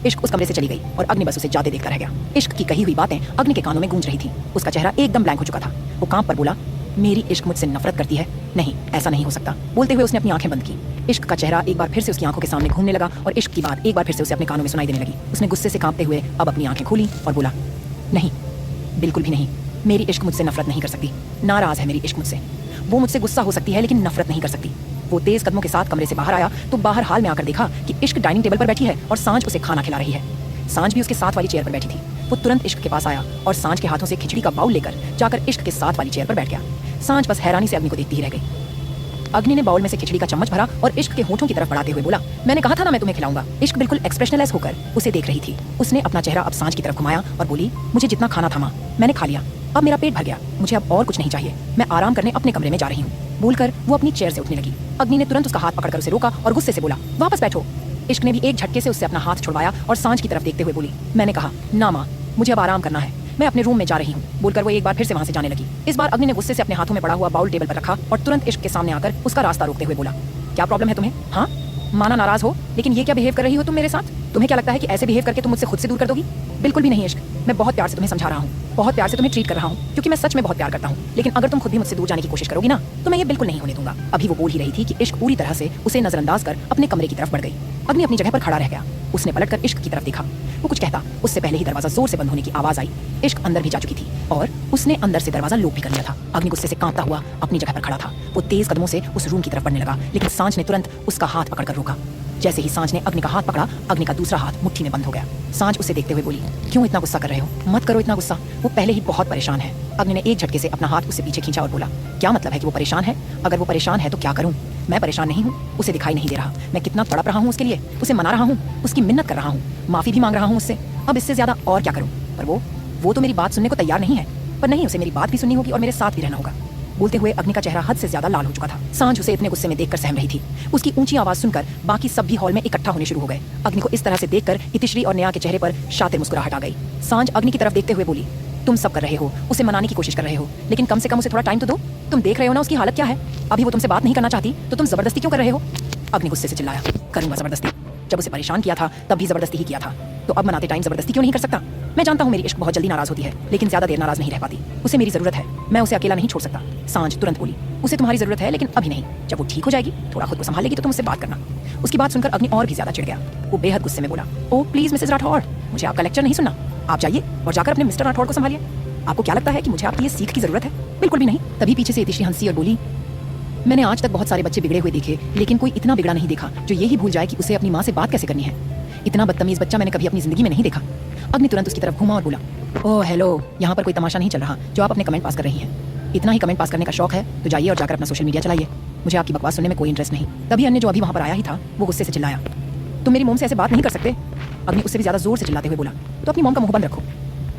Speaker 1: इश्क उस कमरे से चली गई और अग्नि बस उसे जाते देखता रह गया। इश्क की कही हुई बातें अग्नि के कानों में गूंज रही थी। उसका चेहरा एकदम ब्लैंक हो चुका था। वो कांप पर बोला, मेरी इश्क मुझसे नफरत करती है? नहीं, ऐसा नहीं हो सकता। बोलते हुए उसने अपनी आंखें बंद की। इश्क का चेहरा एक बार फिर से उसकी आंखों के सामने घूमने लगा और इश्क की बात एक बार फिर से उसे अपने कानों में सुनाई देने लगी। उसने गुस्से से कांपते हुए अब अपनी आंखें खोली और बोला, नहीं, बिल्कुल भी नहीं। मेरी इश्क मुझसे नफरत नहीं कर सकती। नाराज है मेरी इश्क मुझसे। वो मुझसे गुस्सा हो सकती है लेकिन नफरत नहीं कर सकती। वो तेज कदमों के साथ कमरे से बाहर आया तो बाहर हाल में आकर देखा कि इश्क डाइनिंग टेबल पर बैठी है और सांझ उसे खाना खिला रही है। सांझ भी उसके साथ वाली चेयर पर बैठी थी। वो तुरंत इश्क के पास आया और सांझ के हाथों से खिचड़ी का बाउल लेकर जाकर इश्क के साथ वाली चेयर पर बैठ गया। सांझ बस हैरानी से अग्नि को देखती ही रह गई। अग्नि ने बाउल में से खिचड़ी का चम्मच भरा और इश्क के होठों की तरफ बढ़ाते हुए बोला, मैंने कहा था ना मैं तुम्हें खिलाऊंगा। इश्क बिल्कुल एक्सप्रेशनलेस होकर उसे देख रही थी। उसने अपना चेहरा अब सांझ की तरफ घुमाया और बोली, मुझे जितना खाना था माँ मैंने खा लिया। अब मेरा पेट भर गया, मुझे अब और कुछ नहीं चाहिए। मैं आराम करने अपने कमरे में जा रही हूँ। बोलकर वो अपनी चेयर से उठने लगी। अग्नि ने तुरंत उसका हाथ पकड़कर उसे रोका और गुस्से से बोला, वापस बैठो। इश्क ने भी एक झटके से उससे अपना हाथ छुड़वाया और सांझ की तरफ देखते हुए बोली, मैंने कहा ना माँ, मुझे अब आराम करना है, मैं अपने रूम में जा रही हूँ। बोलकर वो एक बार फिर से वहां से जाने लगी। इस बार अग्नि ने गुस्से से अपने हाथों में पड़ा हुआ बाउल टेबल पर रखा और तुरंत इश्क के सामने आकर उसका रास्ता रोकते हुए बोला, क्या प्रॉब्लम है तुम्हें? हाँ, माना नाराज हो, लेकिन ये क्या बिहेव कर रही हो तुम मेरे साथ? तुम्हें क्या लगता है कि ऐसे बिहेव करके तुम मुझसे खुद से दूर कर दोगी? बिल्कुल भी नहीं इश्क। मैं बहुत प्यार से तुम्हें समझा रहा हूँ, बहुत प्यार से तुम्हें ट्रीट कर रहा हूँ, क्योंकि मैं सच में बहुत प्यार करता हूँ। लेकिन अगर तुम खुद भी मुझसे दूर जाने की कोशिश करोगी ना, तो मैं ये बिल्कुल नहीं होने दूंगा। अभी वो बोल ही रही थी कि इश्क पूरी तरह से उसे नजरअंदाज कर अपने कमरे की तरफ बढ़ गई। अग्नि अपनी जगह पर खड़ा रह गया। उसने पलटकर इश्क की तरफ देखा। वो कुछ कहता, उससे पहले ही दरवाजा जोर से बंद होने की आवाज आई। इश्क अंदर भी जा चुकी थी और उसने अंदर से दरवाजा लॉक भी कर लिया था। अग्नि गुस्से से कांपता हुआ अपनी जगह पर खड़ा था। वो तेज कदमों से उस रूम की तरफ बढ़ने लगा, लेकिन सांझ ने तुरंत उसका हाथ पकड़कर रोका। जैसे ही सांझ ने अग्नि का हाथ पकड़ा, अग्नि का दूसरा हाथ मुट्ठी में बंद हो गया। सांझ उसे देखते हुए बोली, क्यों इतना गुस्सा कर रहे हो? मत करो इतना गुस्सा, वो पहले ही बहुत परेशान है। अग्नि ने एक झटके से अपना हाथ उससे पीछे खींचा और बोला, क्या मतलब है कि वो परेशान है? अगर वो परेशान है तो क्या करूं? मैं परेशान नहीं हूँ, उसे दिखाई नहीं दे रहा। मैं कितना तड़प रहा हूँ उसके लिए, उसे मना रहा हूँ, उसकी मिन्नत कर रहा हूँ, माफी भी मांग रहा हूँ उससे। अब इससे ज्यादा और क्या करूँ? पर वो तो मेरी बात सुनने को तैयार नहीं है। पर नहीं, उसे मेरी बात भी सुननी होगी और मेरे साथ भी रहना होगा। बोलते हुए अग्नि का चेहरा हद से ज्यादा लाल हो चुका था। सांझ उसे इतने गुस्से में देखकर सहम रही थी। उसकी ऊंची आवाज सुनकर बाकी सब भी हॉल में इकट्ठा होने शुरू हो गए। अग्नि को इस तरह से देखकर इतिश्री और नेहा के चेहरे पर शातिर मुस्कुराहट आ गई। सांझ अग्नि की तरफ देखते हुए बोली, तुम सब कर रहे हो, उसे मनाने की कोशिश कर रहे हो, लेकिन कम से कम उसे थोड़ा टाइम तो दो। तुम देख रहे हो ना उसकी हालत क्या है। अभी वो तुमसे बात नहीं करना चाहती तो तुम जबरदस्ती क्यों कर रहे हो? अग्नि गुस्से से चिल्लाया, करूंगा जबरदस्ती? जब उसे परेशान किया था तब भी जबरदस्ती ही किया था, तो अब मनाते टाइम जबरदस्ती क्यों नहीं कर सकता? मैं जानता हूँ मेरी इश्क बहुत जल्दी नाराज होती है, लेकिन ज्यादा देर नाराज नहीं रह पाती। उसे मेरी जरूरत है, मैं उसे अकेला नहीं छोड़ सकता। सांझ तुरंत बोली, उसे तुम्हारी जरूरत है, लेकिन अभी नहीं। जब वो ठीक हो जाएगी, थोड़ा खुद को संभालेगी, तो तुम उससे बात करना। उसकी बात सुनकर अग्नि और भी ज्यादा चिढ़ गया। वो बेहद गुस्से में बोला, ओ प्लीज मिसेज राठौड़, मुझे आपका लेक्चर नहीं सुनना। आप जाइए और जाकर अपने मिस्टर राठौड़ को संभालिए। आपको क्या लगता है कि मुझे आपकी ये सीख की जरूरत है? बिल्कुल भी नहीं। तभी पीछे से इतिश्री हंसी और बोली, मैंने आज तक बहुत सारे बच्चे बिगड़े हुए देखे, लेकिन कोई इतना बिगड़ा नहीं देखा जो यही भूल जाए कि उसे अपनी माँ से बात कैसे करनी है। इतना बदतमीज बच्चा मैंने कभी अपनी जिंदगी में नहीं देखा। अग्नि तुरंत उसकी तरफ घूमा और बोला, ओह हेलो, यहाँ पर कोई तमाशा नहीं चल रहा जो आप अपने कमेंट पास कर रही हैं। इतना ही कमेंट पास करने का शौक है तो जाइए और जाकर अपना सोशल मीडिया चलाइए। मुझे आपकी बकवास सुनने में कोई इंटरेस्ट नहीं। तभी अन्य जो अभी वहाँ पर आया ही था वो गुस्से से चिल्लाया, तुम मेरी मोम से ऐसे बात नहीं कर सकते। अग्नि उससे भी ज्यादा जोर से चिल्लाते हुए बोला, तो अपनी मोम का मुंह बंद रखो।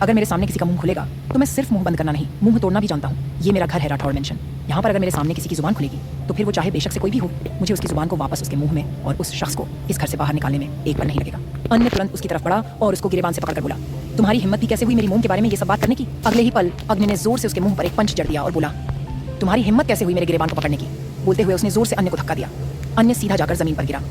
Speaker 1: अगर मेरे सामने किसी का मुंह खुलेगा तो मैं सिर्फ मुंह बंद करना नहीं, मुंह तोड़ना भी जानता हूँ। ये मेरा घर है राठौड़ मेंशन। यहाँ पर अगर मेरे सामने किसी की जुबान खुलेगी तो फिर वो चाहे बेशक से कोई भी हो, मुझे उसकी जुबान को वापस उसके मुंह में और उस शख्स को इस घर से बाहर निकालने में एक बार नहीं लगेगा। अन्य तुरंत उसकी तरफ बढ़ा और उसको गिरेबान से पकड़कर बोला, तुम्हारी हिम्मत भी कैसे हुई मेरी मोम के बारे में ये सब बात करने की? अगले ही पल अग्नि ने जोर से उसके मुंह पर एक पंच जड़ दिया और बोला, तुम्हारी हिम्मत कैसे हुई मेरे गिरेबान को पकड़ने की? बोलते हुए उसने जोर से अन्य को धक्का दिया। अन्य सीधा जाकर जमीन पर गिरा।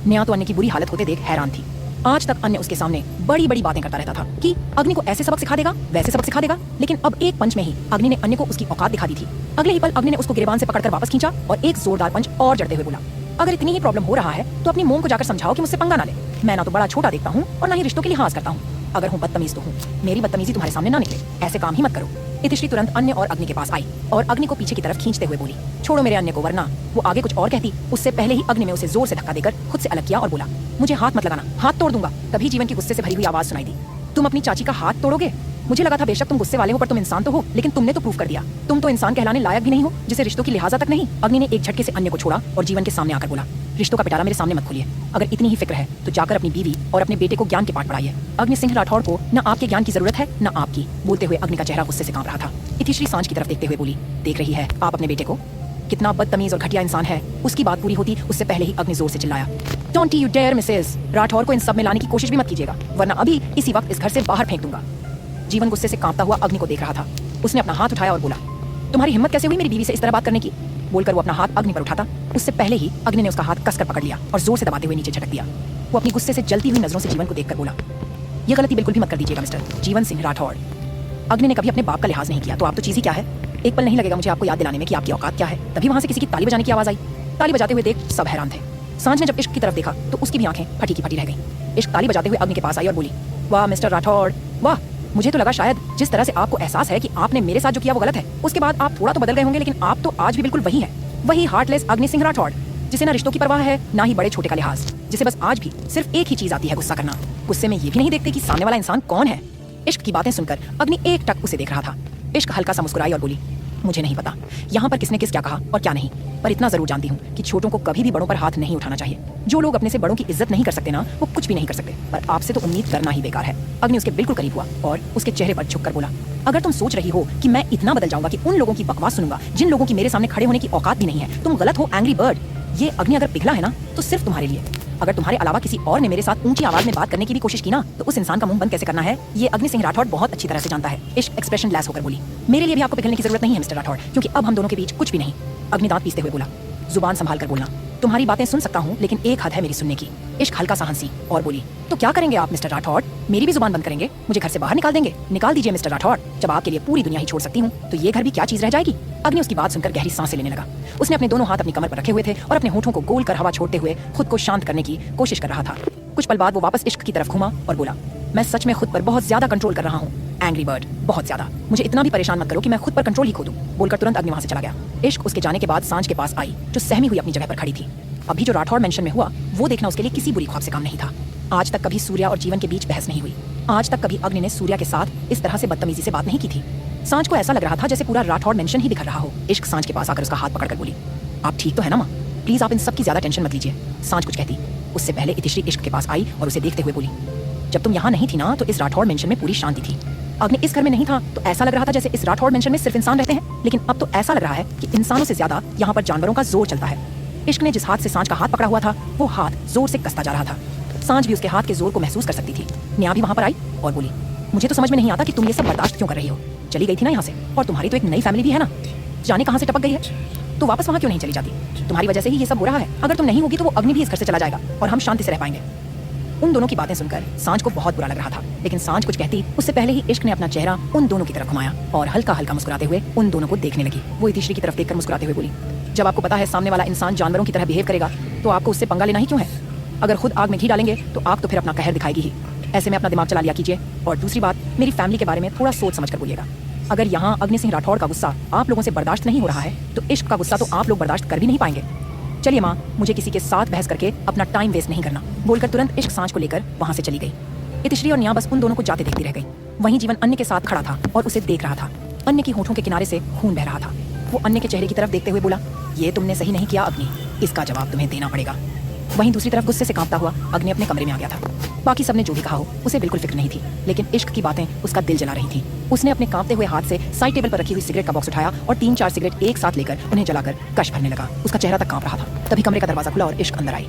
Speaker 1: नेहा तो अन्य की बुरी हालत होते देख हैरान थी। आज तक अन्य उसके सामने बड़ी बड़ी बातें करता रहता था कि अग्नि को ऐसे सबक सिखा देगा, वैसे सबक सिखा देगा, लेकिन अब एक पंच में ही अग्नि ने अन्य को उसकी औकात दिखा दी थी। अगले ही पल अग्नि ने उसको गिरेबान से पकड़कर वापस खींचा और एक जोरदार पंच और जड़ते हुए बोला, अगर इतनी ही प्रॉब्लम हो रहा है तो अपनी मोम को जाकर समझाओ कि मुझसे पंगा ना ले। मैं ना तो बड़ा छोटा देखता हूँ और ना ही रिश्तों के लिहाज करता हूँ। अगर हूँ बदतमीज तो हूँ, मेरी बदतमीजी तुम्हारे सामने ना निकले। ऐसे काम ही मत करो। इतिश्री तुरंत अन्य और अग्नि के पास आई और अग्नि को पीछे की तरफ खींचते हुए बोली, छोड़ो मेरे अन्य को, वरना वो आगे कुछ और कहती। उससे पहले ही अग्नि ने उसे जोर से धक्का देकर खुद से अलग किया और बोला, मुझे हाथ मत लगाना, हाथ तोड़ दूंगा। तभी जीवन की गुस्से से भरी हुई आवाज सुनाई दी, तुम अपनी चाची का हाथ तोड़ोगे? मुझे लगा था बेशक तुम गुस्से वाले हो पर तुम इंसान तो हो, लेकिन तुमने तो प्रूफ कर दिया तुम तो इंसान कहलाने लायक भी नहीं हो, जिसे रिश्तों की लिहाजा तक नहीं। अग्नि ने एक झटके से अन्य को छोड़ा और जीवन के सामने आकर बोला, रिश्तों का पिटारा मेरे सामने मत खोलिए। अगर इतनी ही फिक्र है तो जाकर अपनी बीवी और अपने बेटे को ज्ञान के पाठ पढ़ाइए। अग्नि सिंह राठौड़ को न आपके ज्ञान की जरूरत है न आपकी। बोलते हुए अग्नि का चेहरा गुस्से से कांप रहा था। इतिश्री सांझ की तरफ देखते हुए बोली, देख रही है आप अपने बेटे को? कितना बदतमीज और घटिया इंसान है। उसकी बात पूरी होती उससे पहले ही अग्नि जोर से चिल्लाया, don't you dare Mrs Rathore को इन सब में लाने की कोशिश भी मत कीजिएगा, वरना अभी इसी वक्त इस घर से बाहर फेंक दूंगा। जीवन गुस्से से कांपता हुआ अग्नि को देख रहा था। उसने अपना हाथ उठाया और बोला, तुम्हारी हिम्मत कैसे हुई मेरी बीवी से इस तरह बात करने की? बोलकर वो अपना हाथ अग्नि पर उठाता, उससे पहले ही अग्नि ने उसका हाथ कसकर पकड़ लिया और जोर से दबाते हुए नीचे झटक दिया। वो अपनी गुस्से से जलती हुई नजरों से जीवन को देखकर बोला, ये गलती बिल्कुल भी मत कर दीजिएगा मिस्टर जीवन सिंह राठौड़। अग्नि ने कभी अपने बाप का लिहाज नहीं किया, तो आप तो चीज ही क्या है। एक पल नहीं लगेगा मुझे आपको याद दिलाने में कि आपकी औकात क्या है। तभी वहां से किसी की ताली बजाने की आवाज आई। ताली बजाते हुए देख सब हैरान थे। सांझ ने जब इश्क की तरफ देखा तो उसकी भी आंखें फटी की फटी रह गईं। इश्क ताली बजाते हुए अग्नि के पास आई और बोली, वाह मिस्टर राठौड़ वाह, मुझे तो लगा शायद जिस तरह से आपको एहसास है कि आपने मेरे साथ जो किया वो गलत है, उसके बाद आप थोड़ा तो बदल गए होंगे, लेकिन आप तो आज भी बिल्कुल वही है, वही हार्टलेस अग्नि सिंह राठौड़, जिसे ना रिश्तों की परवाह है ना ही बड़े छोटे का लिहाज, जिसे बस आज भी सिर्फ एक ही चीज आती है, गुस्सा करना। गुस्से में ये भी नहीं देखते कि सामने वाला इंसान कौन है। इश्क की बातें सुनकर अग्नि एक टक उसे देख रहा था। इश्क हल्का सा मुस्कुराई और बोली, मुझे नहीं पता यहाँ पर किसने किस क्या कहा और क्या नहीं, पर इतना जरूर जानती हूँ कि छोटों को कभी भी बड़ों पर हाथ नहीं उठाना चाहिए। जो लोग अपने से बड़ों की इज्जत नहीं कर सकते ना, वो कुछ भी नहीं कर सकते, पर आपसे तो उम्मीद करना ही बेकार है। अग्नि उसके बिल्कुल करीब हुआ और उसके चेहरे पर झुककर बोला, अगर तुम सोच रही हो कि मैं इतना बदल जाऊंगा कि उन लोगों की बकवास सुनूंगा जिन लोगों की मेरे सामने खड़े होने की औकात भी नहीं है, तुम गलत हो एंग्री बर्ड। ये अग्नि अगर पिघला है ना तो सिर्फ तुम्हारे लिए। अगर तुम्हारे अलावा किसी और ने मेरे साथ ऊंची आवाज में बात करने की भी कोशिश की ना, तो उस इंसान का मुंह बंद कैसे करना है ये अग्नि सिंह राठौड़ बहुत अच्छी तरह से जानता है। इश्क एक्सप्रेशन लेस होकर बोली, मेरे लिए भी आपको पिघलने की जरूरत नहीं है मिस्टर राठौड़, क्योंकि अब हम दोनों के बीच कुछ भी नहीं। अग्नि दांत पीसते हुए बोला, जुबान संभाल कर बोलना, तुम्हारी बातें सुन सकता हूँ, लेकिन एक हद है मेरी सुनने की। इश्क हल्का सा हंसी और बोली, तो क्या करेंगे आप मिस्टर राठौड़? मेरी भी जुबान बंद करेंगे? मुझे घर से बाहर निकाल देंगे? निकाल दीजिए मिस्टर राठौड़। जब आपके लिए पूरी दुनिया ही छोड़ सकती हूँ, तो ये घर भी क्या चीज रह जाएगी? अग्नि उसकी बात सुनकर गहरी सांसें लेने लगा। उसने अपने दोनों हाथ अपनी कमर पर रखे हुए थे और अपने होठों को गोल कर हवा छोड़ते हुए खुद को शांत करने की कोशिश कर रहा था। कुछ पल बाद वो वापस इश्क की तरफ घूमा और बोला, मैं सच में खुद पर बहुत ज्यादा कंट्रोल कर रहा हूँ। एंग्री बर्ड, बहुत ज्यादा। मुझे इतना भी परेशान मत करो कि मैं खुद पर कंट्रोल ही खो दूं। बोलकर तुरंत अग्नि वहां से चला गया। इश्क उसके जाने के बाद सांझ के पास आई, जो सहमी हुई अपनी जगह पर खड़ी थी। अभी जो राठौड़ मेंशन में हुआ, वो देखना उसके लिए किसी बुरी ख्वाब से काम नहीं था। आज तक कभी सूर्या और जीवन के बीच बहस नहीं हुई। आज तक कभी अग्नि ने सूर्या के साथ इस तरह से बदतमीजी से बात नहीं की थी। सांझ को ऐसा लग रहा था जैसे पूरा राठौड़ मेंशन ही बिखर रहा हो। इश्क सांझ के पास आकर उसका हाथ पकड़कर बोली, आप ठीक तो है ना माँ? प्लीज आप इन सब की ज्यादा टेंशन मत लीजिए। सांझ कुछ कहती, उससे पहले इतिश्री इश्क के पास आई और उसे देखते हुए बोली, जब तुम यहाँ नहीं थी ना, तो इस राठौड़ मेंशन में पूरी शांति थी। अग्नि इस घर में नहीं था तो ऐसा लग रहा था जैसे इस राठौड़ मेंशन में सिर्फ इंसान रहते हैं, लेकिन अब तो ऐसा लग रहा है कि इंसानों से ज्यादा यहाँ पर जानवरों का जोर चलता है। इश्क ने जिस हाथ से सांझ का हाथ पकड़ा हुआ था, वो हाथ जोर से कसता जा रहा था। सांझ भी उसके हाथ के जोर को महसूस कर सकती थी। न्या भी वहां पर आई और बोली, मुझे तो समझ में नहीं आता कि तुम ये सब बर्दाश्त क्यों कर रही हो। चली गई थी ना यहाँ से, और तुम्हारी तो एक नई फैमिली भी है ना, जाने कहाँ से टपक गई है, तो वापस वहाँ क्यों नहीं चली जाती? तुम्हारी वजह से ही ये सब हो रहा है। अगर तुम नहीं होगी तो वो अग्नि भी इस घर से चला जाएगा और हम शांति से रह पाएंगे। उन दोनों की बातें सुनकर सांझ को बहुत बुरा लग रहा था, लेकिन सांझ कुछ कहती उससे पहले ही इश्क ने अपना चेहरा उन दोनों की तरफ घुमाया और हल्का हल्का मुस्कुराते हुए उन दोनों को देखने लगी। वो इतिश्री की तरफ देखकर मुस्कुराते हुए बोली, जब आपको पता है सामने वाला इंसान जानवरों की तरह बिहेव करेगा, तो आपको उससे पंगा लेना ही क्यों है? अगर खुद आग में घी डालेंगे तो आग तो फिर अपना कहर दिखाएगी ही। ऐसे में अपना दिमाग चला लिया कीजिए। और दूसरी बात, मेरी फैमिली के बारे में थोड़ा सोच समझ कर बोलिएगा। अगर यहाँ अग्नि सिंह राठौड़ का गुस्सा आप लोगों से बर्दाश्त नहीं हो रहा है, तो इश्क का गुस्सा तो आप लोग बर्दाश्त कर भी नहीं पाएंगे। चलिए माँ, मुझे किसी के साथ बहस करके अपना टाइम वेस्ट नहीं करना। बोलकर तुरंत इश्क सांझ को लेकर वहां से चली गई। इतिश्री और न्या बस उन दोनों को जाते देखती रह गई। वहीं जीवन अन्य के साथ खड़ा था और उसे देख रहा था। अन्य की होठों के किनारे से खून बह रहा था। वो अन्य के चेहरे की तरफ देखते हुए बोला, ये तुमने सही नहीं किया अग्नि, इसका जवाब तुम्हें देना पड़ेगा। वहीं दूसरी तरफ गुस्से से कांपता हुआ अग्नि अपने कमरे में आ गया था। बाकी सबने जो भी कहा हो उसे बिल्कुल फिक्र नहीं थी, लेकिन इश्क की बातें उसका दिल जला रही थी। उसने अपने कांपते हुए हाथ से साइड टेबल पर रखी हुई सिगरेट का बॉक्स उठाया और 3-4 सिगरेट एक साथ लेकर उन्हें जलाकर कश भरने लगा। उसका चेहरा तक कांप रहा था। तभी कमरे का दरवाजा खुला और इश्क अंदर आई।